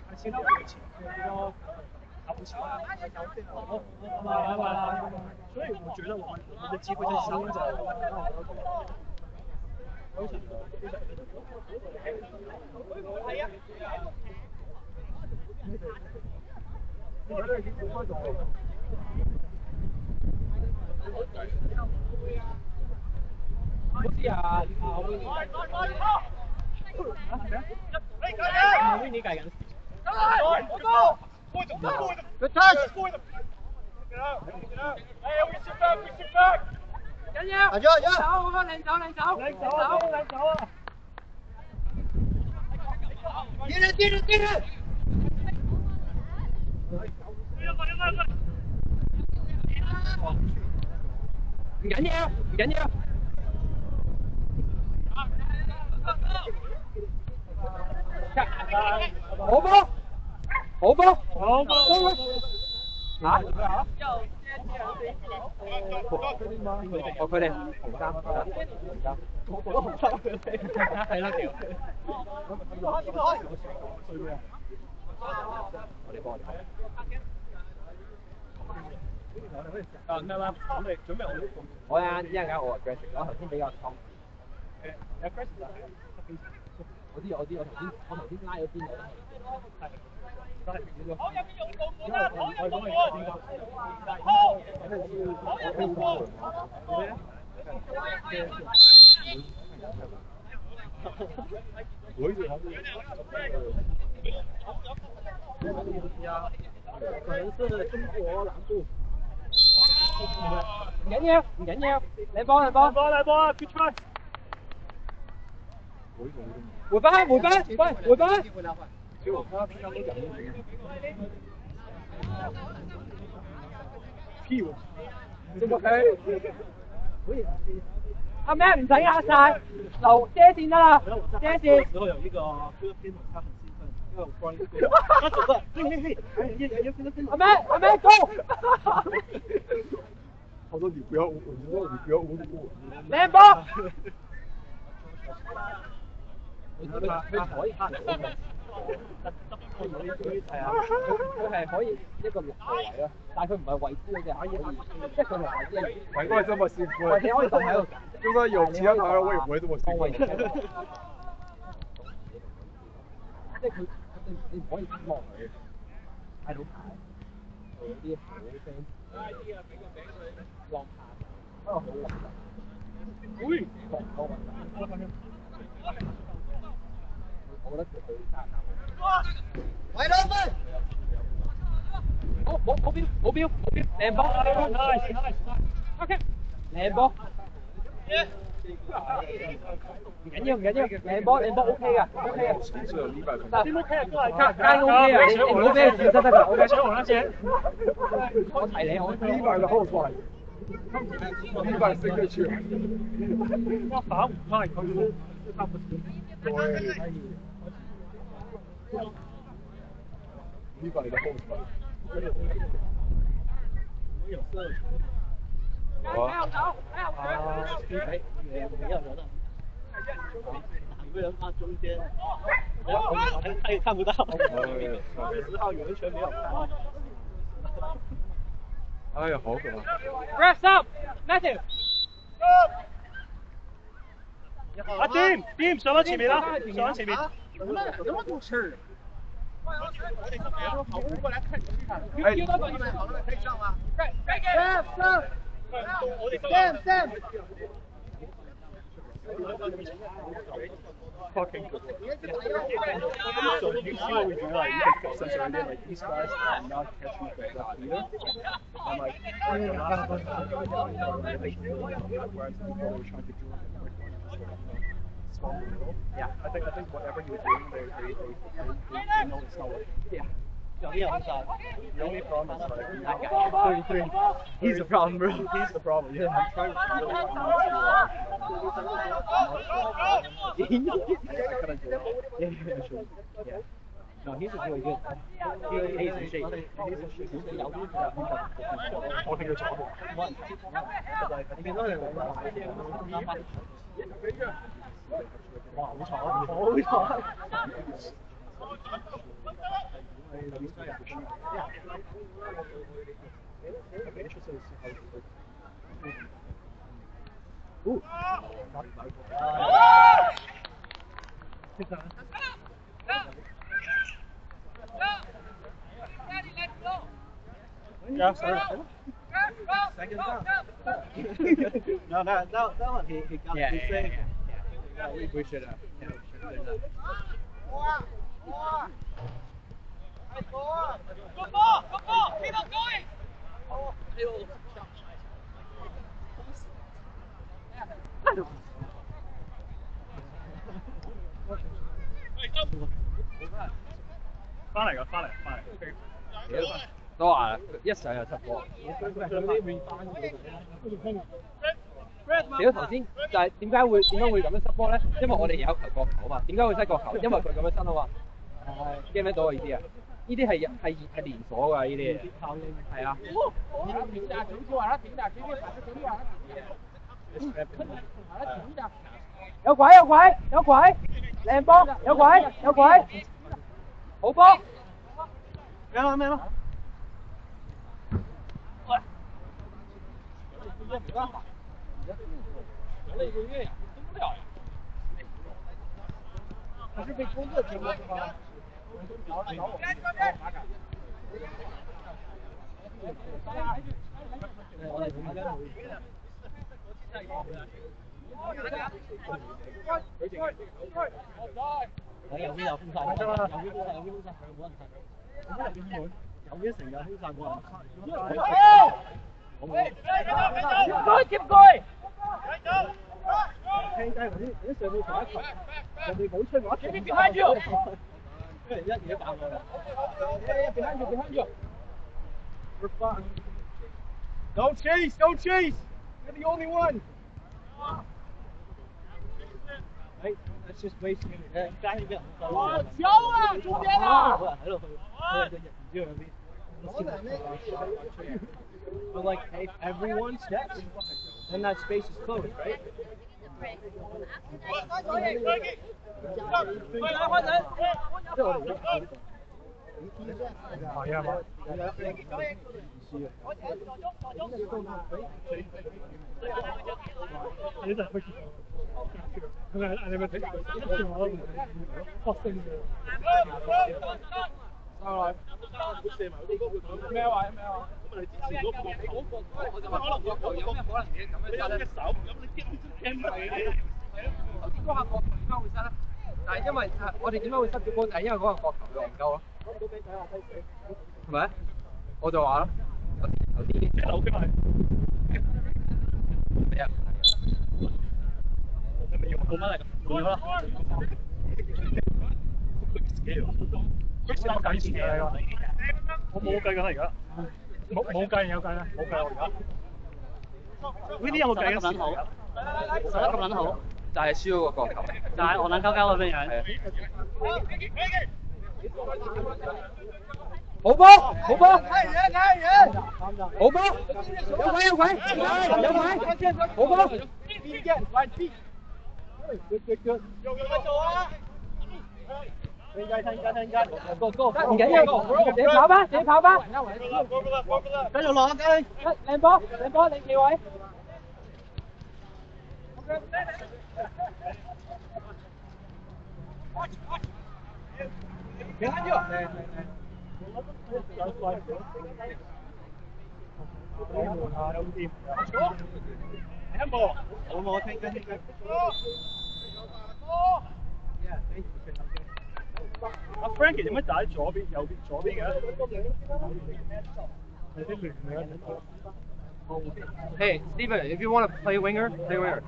他现在有请，他不行。所以我觉得我们的机会在伤着。你計緊？ Good touch. 緊要！走，好多靚走啊！Tira. 唔緊要。好波！好波，好波，嚇？哦，佢哋紅衫，紅衫，係啦，屌！我哋幫我睇。啊，咩啦？準備好。我一陣間我 aggressive，我頭先比較衝。我知，我頭先拉咗邊度。都係呢個。可能是中國南部。唔緊要，唔緊要，你幫，good try。回翻，回翻，回翻。屁股，這個可以。阿咩唔使壓晒，留遮線得啦，遮線。時候有一個歌編舞，他很興奮，因為我突然間，他走了，嘿，阿咩 go！他說你不要，我說你不要吻我。靚波。係啊，佢係可以一個6號位咯，但係佢唔係位置嗰隻，可以，即係佢係位置。難怪這麼興奮。或者可以當喺度。就算有其他台灣，我也不會這麼興奮。即係你唔可以落佢，睇到牌，有啲好 friend 落下，不過好核突。會防到核突。我覺得佢打得喂，老闆！冇標，靚波 ，OK， 靚波。唔緊要，靚波 OK 㗎，OK 㗎。間 OK 啊，你唔好俾佢轉得㗎，OK。小紅啦，姐。我提你，我100的後傳，100升得去。我打唔開佢，差唔多。100的後傳。有色。没有人啊。两个人放中间，他也看不到。10號完全沒有看。哎呀，好可怕。Wraps up, Matthew。阿Tim 上咗前面啦，上咗前面。怎麼多事？過來看。哎，可以上嗎？Sam。Fucking good. So you see what we do, like you can sense everything, like these guys are not catching the ball either. I'm like, yeah, I think whatever you're doing, they know it's not working. Yeah. The only problem is like that guy. 33. He's the problem, bro. He's the problem. Yeah, I'm trying to really not to. I couldn't do it. Yeah, actually. Yeah. No, he's really good. He's in shape. He's in shape. I think it's awful. Wow, 好慘。Yeah, sorry. Second down. No, that one he got he saved. Yeah, we should have. Yeah, we should have. Good ball! Keep on going!翻嚟。都話啦，一上就失波。屌頭先就係點解會咁樣失波咧？因為我哋有球過球啊嘛。點解會失過球？因為佢咁樣失啊嘛。記唔記到我意思啊？呢啲係連鎖㗎呢啲，係啊。有鬼有鬼有鬼，靚波有鬼有鬼，好波。咩咯咩咯？还是被工作折磨是吧？右邊又封晒，右邊封晒，冇人睇。右邊成日封晒，冇人睇。接佢！聽低啲上到同一球，人哋冇出我一球。別住！俾人一嘢打我啦！別住！ We're fine. Don't chase! Don't chase! You're the only one! Right? That's just wasting it. 爭一個人。我球啊！中間啊！喺度去，唔知去邊。But like, if everyone steps, then that space is closed, right? 係啊嘛。你就去。你咪睇發聲嘅。咩話？咁你之前嗰個球，可能個球有咩可能嘅咁樣一手，咁你驚係頭先嗰下角球點解會失咧？但係因為我哋點解會失咗波？就係因為嗰個角球用唔夠咯。係咪？我就話咯，頭先一路嘅係咩啊？係咪用到乜嚟㗎？用咗啦。我計錢㗎，我冇計㗎而家，冇計有計啦，冇計我而家。呢啲有冇計啊？實得咁撚好，實得咁撚好，就係輸嗰個角球，就係我撚鳩鳩咁樣樣。好波，好波，好波，有鬼有鬼，有鬼，好波。唔緊要，你跑吧，你跑吧。繼續落，繼續。靚波，靚波，你企位。別看住。我聽緊。阿 Frankie 點解打喺左邊、右邊、左邊嘅？Hey, Steven, if you want to play winger, play winger.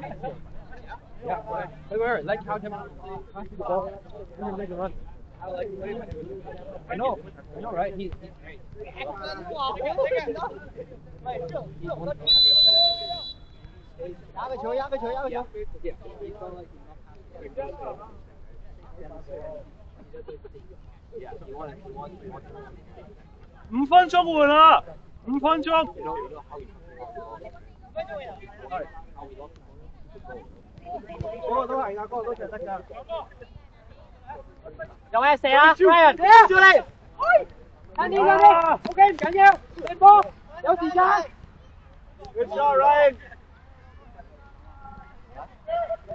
Yeah, play winger. Let count him. Pass the ball. Make a run. I know, right? He's great. 壓個球，壓個球，壓個球。5分鐘換啦，5分鐘。嗰個都係㗎，嗰個都着得㗎。有嘢射啊 ，Ryan， 住你。近啲，OK 唔緊要，你波有時間。Good shot, Ryan.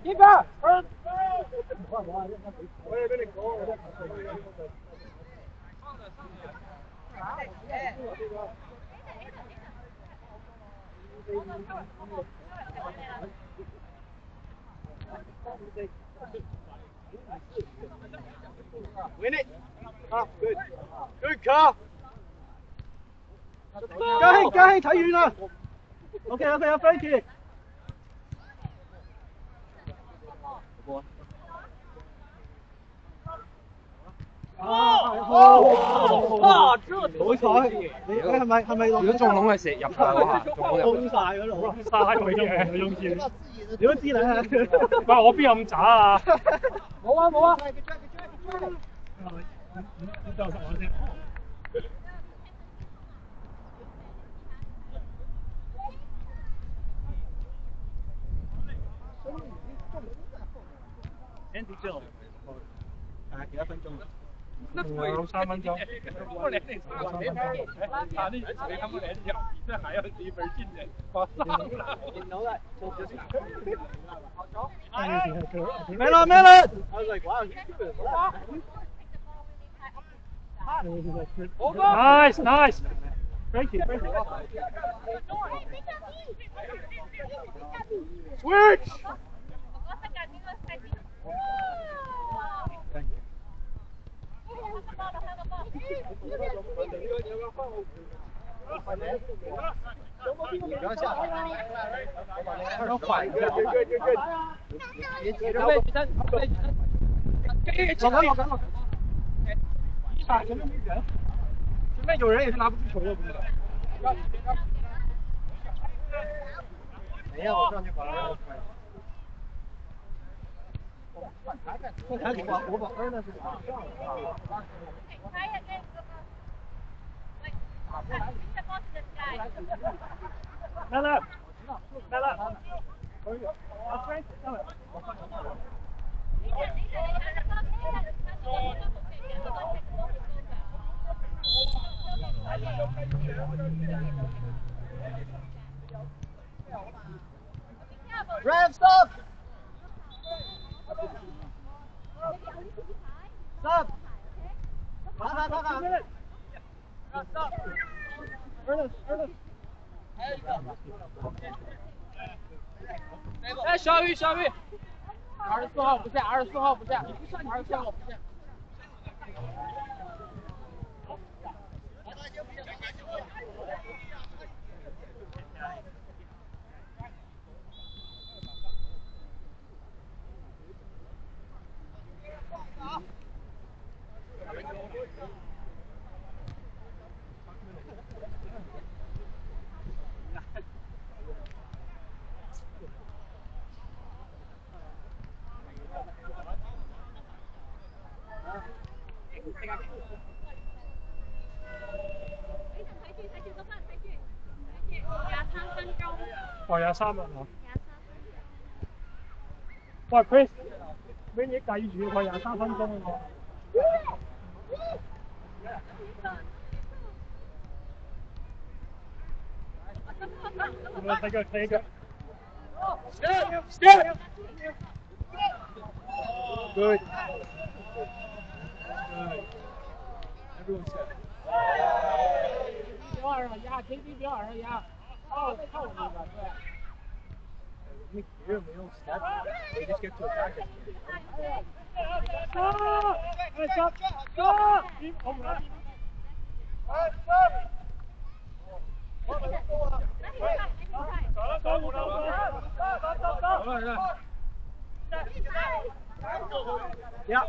Keeper。Win it. Good. Good call. 嘉興，睇遠啦。OK， 阿 Frankie。哇！這好彩，你係咪落？如果中籠係射入㗎嗰下，中籠入。封晒嗰度。晒佢嘅，你中意？你都知啦。喂，我邊有咁渣啊？冇啊冇啊。你就實話先。Andy Joe，幾多分鐘啊？兩三分鐘。我兩點三分鐘，啊你你他們兩條，這還要幾分進的，我上了。咩啦咩啦 ！Nice nice。Thank you thank you。Switch。前面有人也是拿不出球的，不是？没有，我上去把他。我把二那是打上了。来来来来，可以。Rev stop. Stop. 哎，小雨，24号不下，24号不下，24号不下。哦，23啊！喂 ，Chris， 俾你計住佢23分鐘喎。Take it. Step. Good. Everyone's set. 1比2啊，压，KD 比2啊，压。靠那个，对。没用 step. They just get to attack us. Yeah.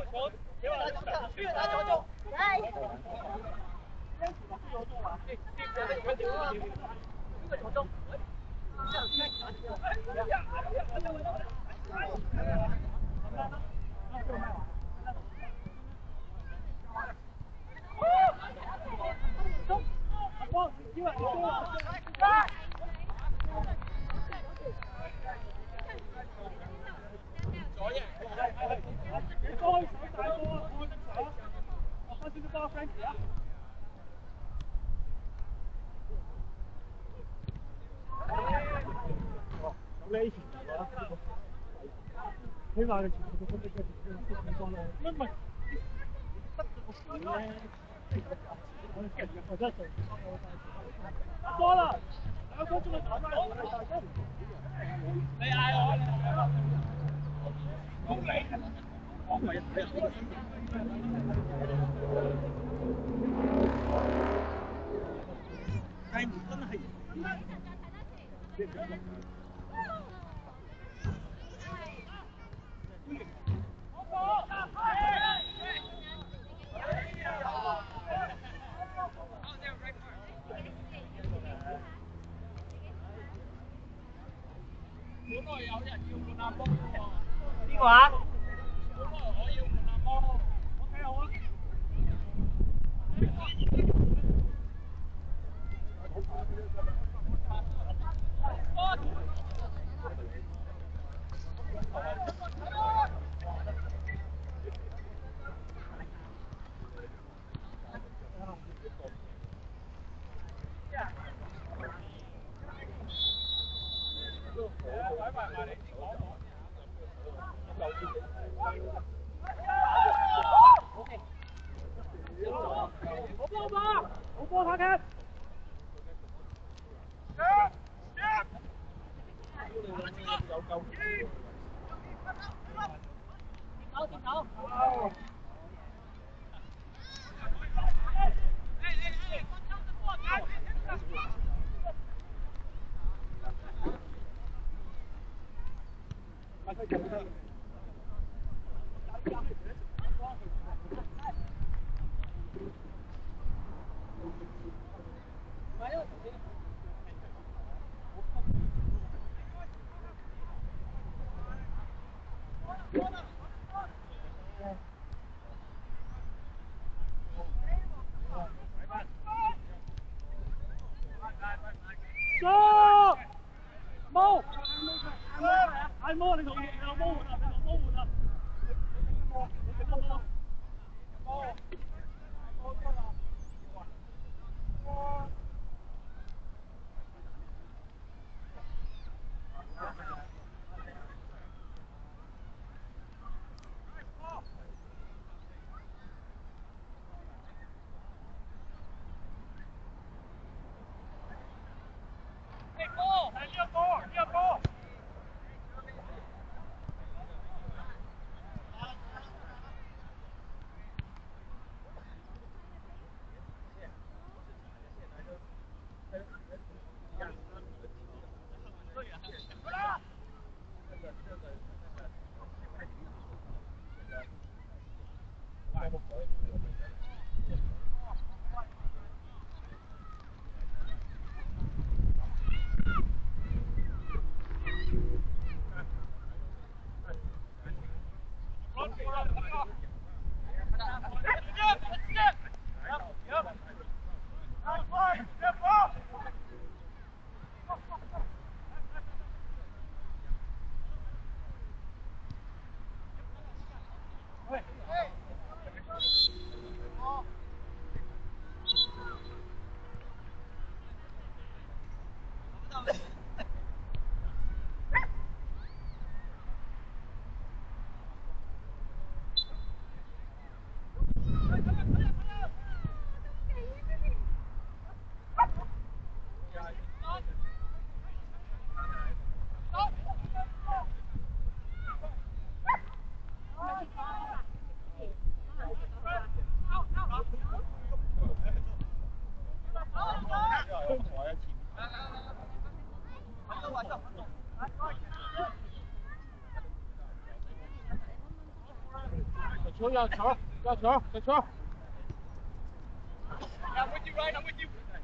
球要球，要球，给球。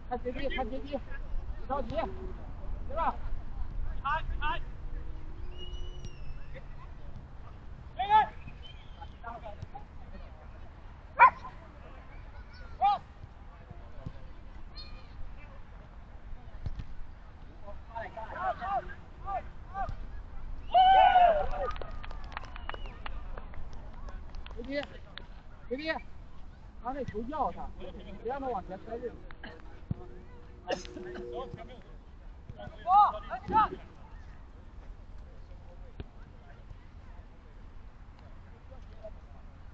看阶梯，看阶梯，不着急，对吧？弟弟，把那球要上，别让他往前摔进。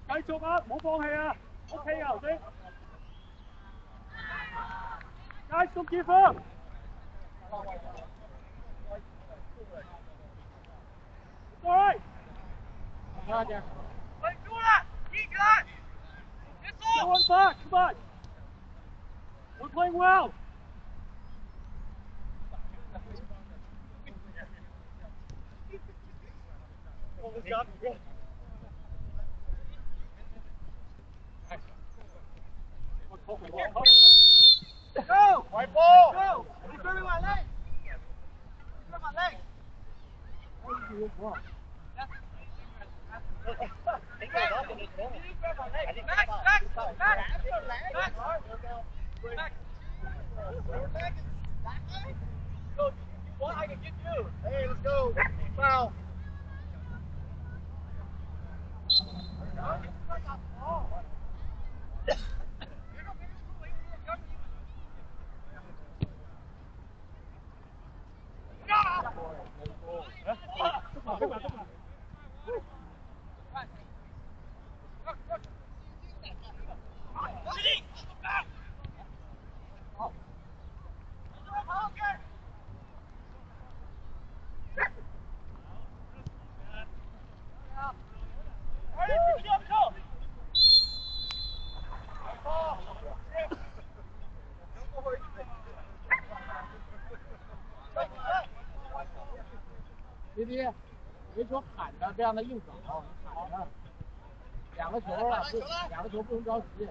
繼續啊，唔好放棄啊 ！OK 啊，頭先。繼續結果。對。快點。穩住了，立起來。Go on back, come on. We're playing well. Go! Right ball! Go! Keep everyone leg! Keep everyone leg! Hey, let's go. Foul. Ready? 弟，没说喊着这样的硬搞，喊着两个球啊，两个球不能着急。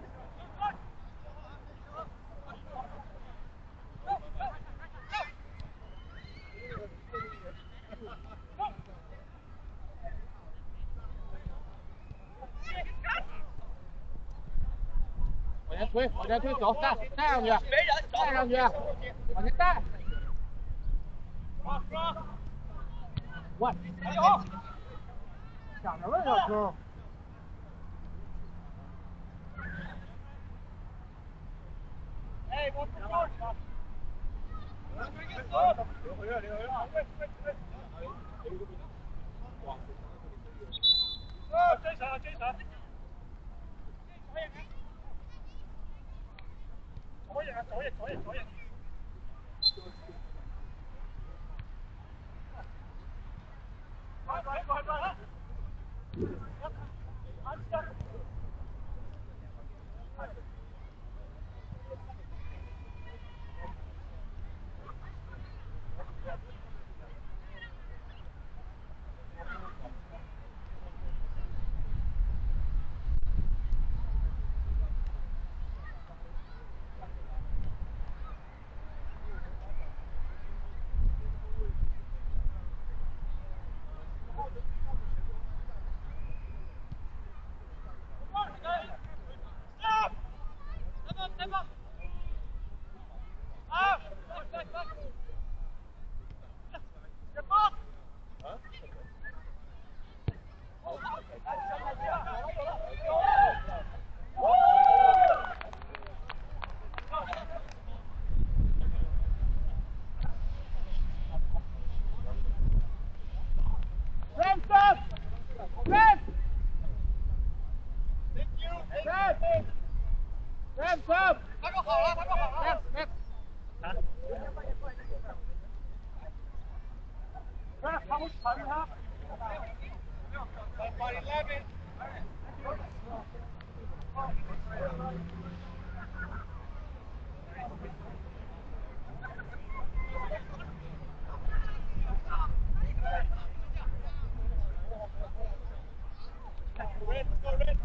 往前推，走，带上去，带上去，往前带。喂，想什么小球？哎，我走也。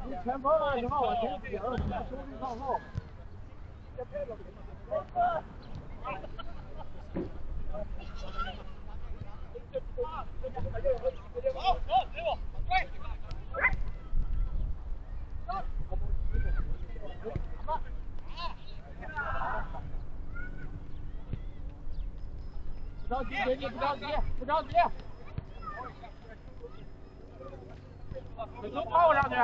你前锋啊，你往前顶，兄弟靠后。不着急，别急，不着急，不着急。给球抛上去。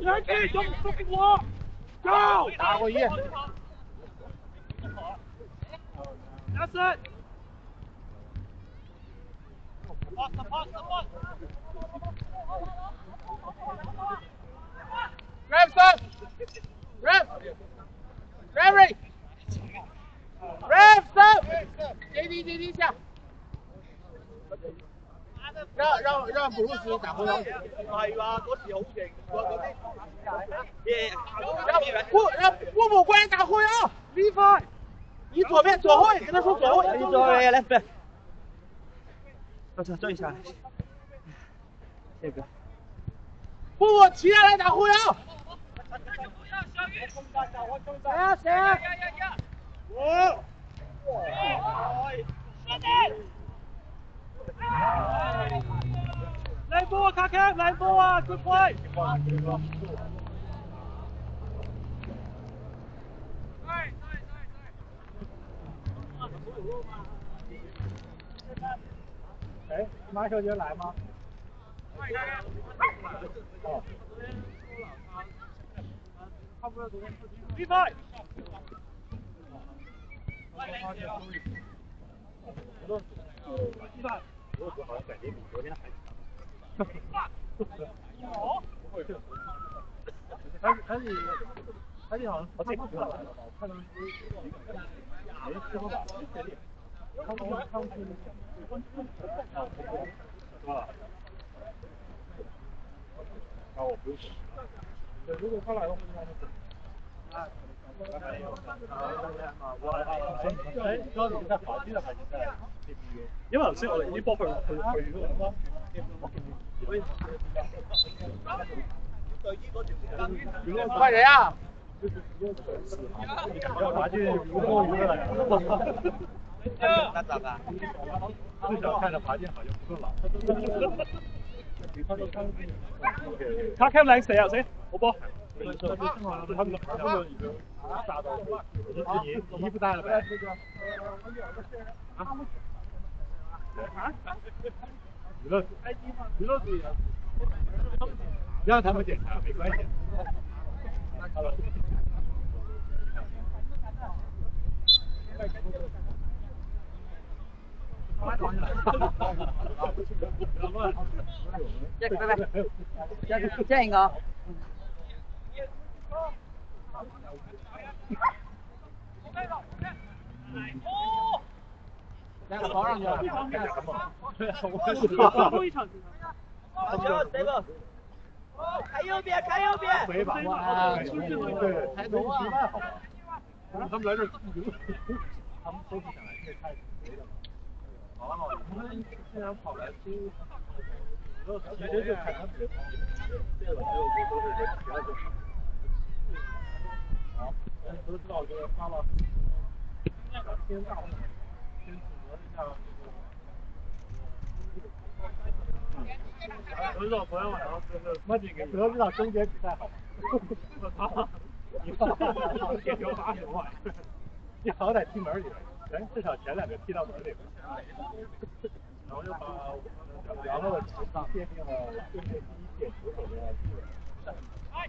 前踢中我，走！打过一。拿分。Grab stop! Grab! Gary! Grab stop! JD 下。讓布魯斯打回來。係話嗰時好勁，嗰啲讓布姆過來打回來。Levi，你左邊左後衛，跟他說左後衛。你左邊來對。這一下。這個。布姆起來打回來。誰啊？我。嚟波啊，卡卡，嚟波啊 ，good play。哎，馬上就來嗎？哦。比賽。罗斯好像感觉比昨天还强。他好像好几个了，我看他们没吃过吧？没确定。他们是说了。啊，我不用说。对，如果他来的话，就让他走。哎，高你在滑稽的還是在 CPU？ 因為頭先我哋啲波去嗰個。快點啊！滑稽無多餘的了。那咋辦？至少看着滑稽好像不夠老。他 cam 靚死啊死！好波。他們已經大到，你不大了呗？娛樂組讓他們檢查沒關係。這個。兩個跑上去了。看右邊，看右邊。沒把握，對，抬頭啊！他們來這兒自由，他們都不想來，這太累了。哦，你們竟然跑來踢，其實就看他們的跑，這個都是人體的。好，大家都知道這個發了，先大，先指責一下我知道昨天晚上就是那几个，我知道中间比赛好。我操！你也就80万，你好歹踢门里边，咱至少前2个踢到门里边。然后就把然后奠定了世界第1届球手的地位。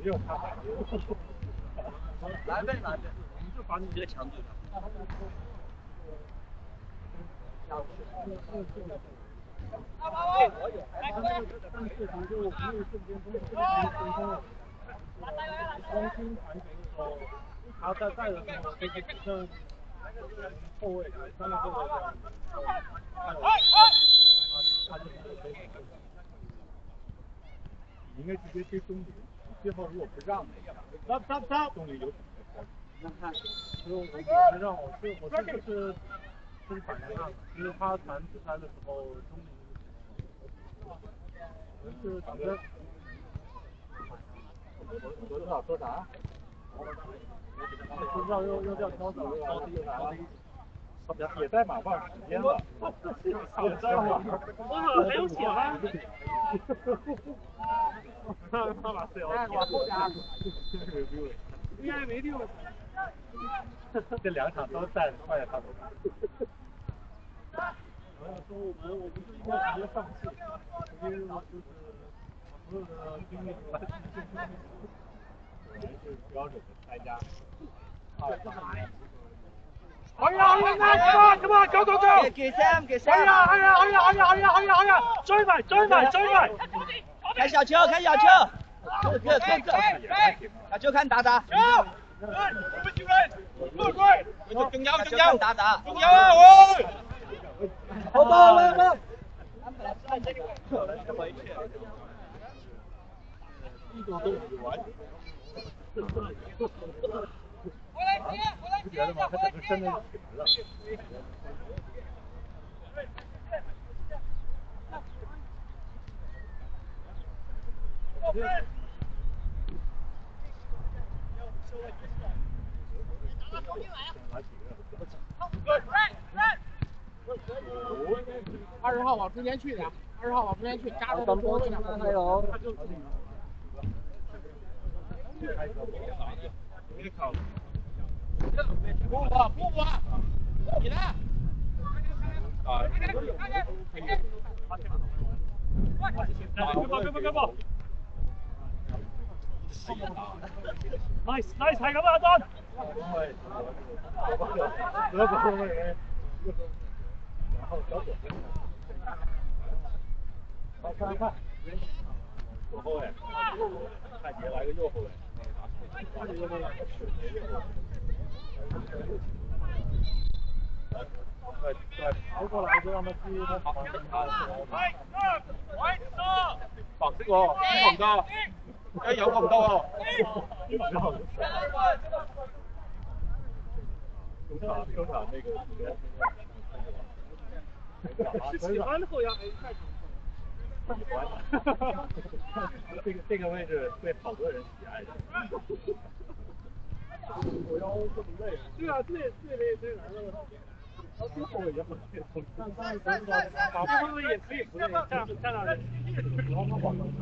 只有他打球。来呗，你就把你这个强度。中心传球的时候，他在带的时候就是只剩后卫3个后卫这样子，他就你应该直接追中离，最后如果不让的话，中离有可能会抛。所以我觉得让我是反正他，其实他传直传的时候中离是反正。我知道说啥？不知道又叫挑走了，也在马棒时间了，也在马棒。还有血吗？他把队友应该没丢。这2场都在放在他头上。然后说我们不是应该直接放弃，因为就是所有的精力都来自于还是标准的拆家。哎呀，Come on， go！ 給 Sam！ 哎呀！追追埋，开小球，开小球，哥，小球看打，仲有打，好波啦！20号往中间去的，20号往中间去，加入中位的。还有。不，你呢？Nice，係咁啊，阿莊。左后卫，看杰来个右后卫。对，跑過來就讓他去他旁邊他。白色喎，邊個唔得？有個唔得喎。中場那個。喜歡後腰還是太長？这个位置被好多人喜爱的。我腰这么累。对啊，最累最难的。后卫也很累。后卫也可以不累，站那里。然后他往上跳。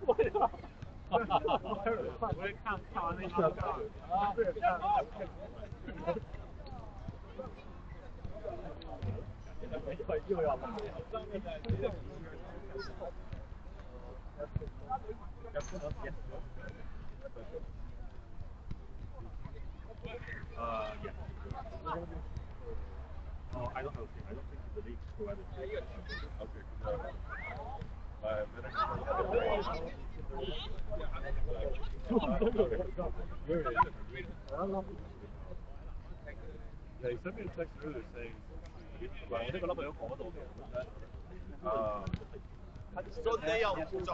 我也看完那个啊，对，又要来。Yeah. Oh, I don't know. I don't think the league provided. Yeah, he sent me a text earlier saying, "呢個 number 有講到嘅。Sunday 又唔做。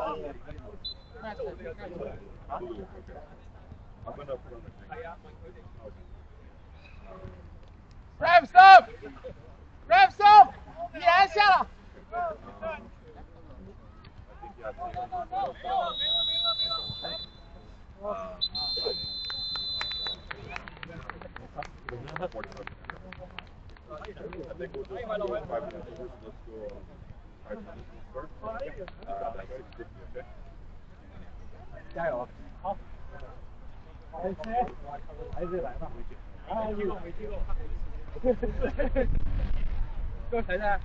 I'm gonna put on the thing. Revs up！ 必然下了。加油！好。还是来吧。啊，没去过。刚才呢？